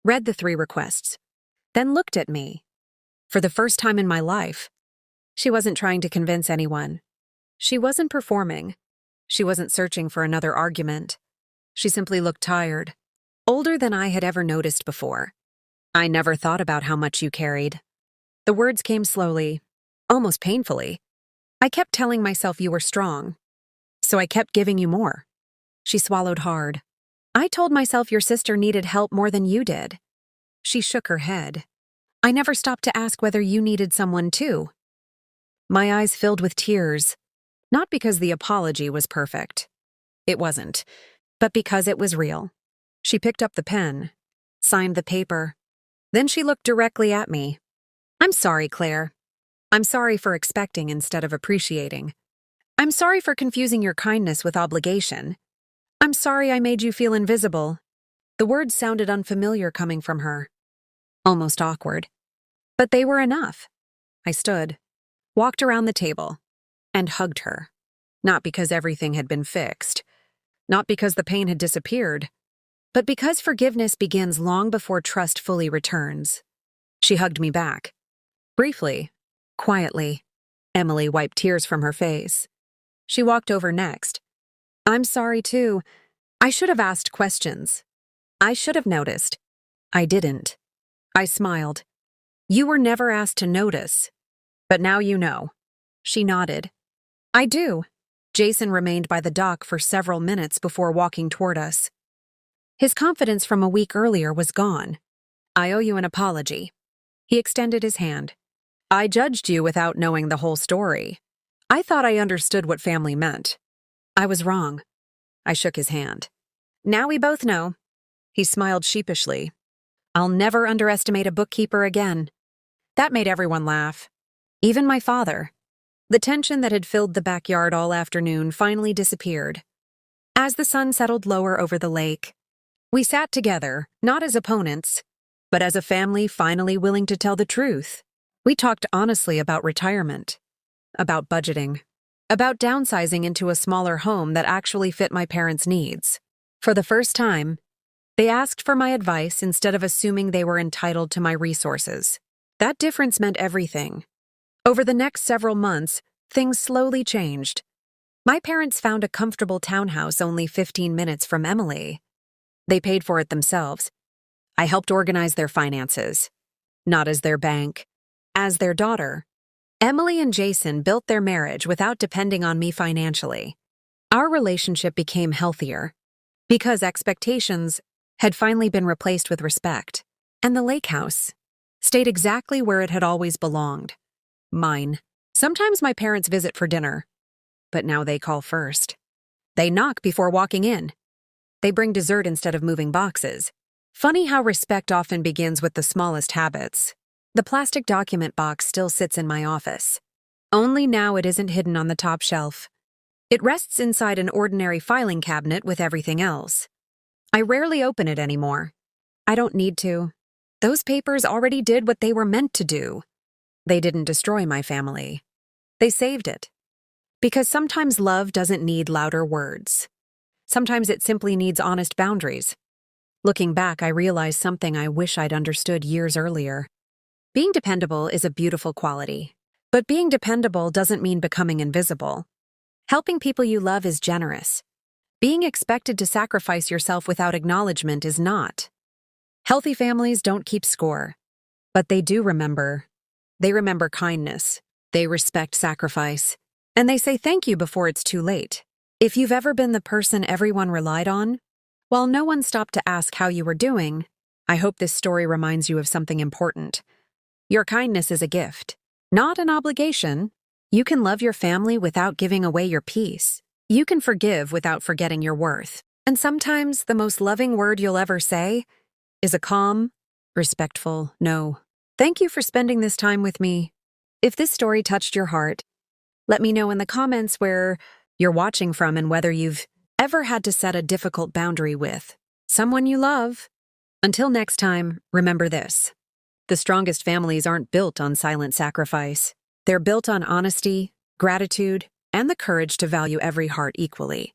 read the 3 requests, then looked at me. For the first time in my life, she wasn't trying to convince anyone. She wasn't performing. She wasn't searching for another argument. She simply looked tired, older than I had ever noticed before. I never thought about how much you carried. The words came slowly, almost painfully. I kept telling myself you were strong, so I kept giving you more. She swallowed hard. I told myself your sister needed help more than you did. She shook her head. I never stopped to ask whether you needed someone too. My eyes filled with tears, not because the apology was perfect. It wasn't, but because it was real. She picked up the pen, signed the paper. Then she looked directly at me. I'm sorry, Claire. I'm sorry for expecting instead of appreciating. I'm sorry for confusing your kindness with obligation. I'm sorry I made you feel invisible. The words sounded unfamiliar coming from her. Almost awkward. But they were enough. I stood, walked around the table, and hugged her. Not because everything had been fixed. Not because the pain had disappeared. But because forgiveness begins long before trust fully returns. She hugged me back. Briefly, quietly. Emily wiped tears from her face. She walked over next. I'm sorry too. I should have asked questions. I should have noticed. I didn't. I smiled. You were never asked to notice. But now you know. She nodded. I do. Jason remained by the dock for several minutes before walking toward us. His confidence from a week earlier was gone. "I owe you an apology." He extended his hand. "I judged you without knowing the whole story. I thought I understood what family meant." "I was wrong." I shook his hand. "Now we both know." He smiled sheepishly. "I'll never underestimate a bookkeeper again." That made everyone laugh. Even my father. The tension that had filled the backyard all afternoon finally disappeared. As the sun settled lower over the lake, we sat together, not as opponents, but as a family finally willing to tell the truth. We talked honestly about retirement, about budgeting, about downsizing into a smaller home that actually fit my parents' needs. For the first time, they asked for my advice instead of assuming they were entitled to my resources. That difference meant everything. Over the next several months, things slowly changed. My parents found a comfortable townhouse only 15 minutes from Emily. They paid for it themselves. I helped organize their finances, not as their bank, as their daughter. Emily and Jason built their marriage without depending on me financially. Our relationship became healthier because expectations had finally been replaced with respect, and the lake house stayed exactly where it had always belonged. Mine. Sometimes my parents visit for dinner, but now they call first. They knock before walking in. They bring dessert instead of moving boxes. Funny how respect often begins with the smallest habits. The plastic document box still sits in my office. Only now it isn't hidden on the top shelf. It rests inside an ordinary filing cabinet with everything else. I rarely open it anymore. I don't need to. Those papers already did what they were meant to do. They didn't destroy my family. They saved it. Because sometimes love doesn't need louder words. Sometimes it simply needs honest boundaries. Looking back, I realized something I wish I'd understood years earlier. Being dependable is a beautiful quality. But being dependable doesn't mean becoming invisible. Helping people you love is generous. Being expected to sacrifice yourself without acknowledgement is not. Healthy families don't keep score, but they do remember. They remember kindness. They respect sacrifice. And they say thank you before it's too late. If you've ever been the person everyone relied on, while no one stopped to ask how you were doing, I hope this story reminds you of something important. Your kindness is a gift, not an obligation. You can love your family without giving away your peace. You can forgive without forgetting your worth. And sometimes the most loving word you'll ever say is a calm, respectful no. Thank you for spending this time with me. If this story touched your heart, let me know in the comments where you're watching from and whether you've ever had to set a difficult boundary with someone you love. Until next time, remember this. The strongest families aren't built on silent sacrifice. They're built on honesty, gratitude, and the courage to value every heart equally.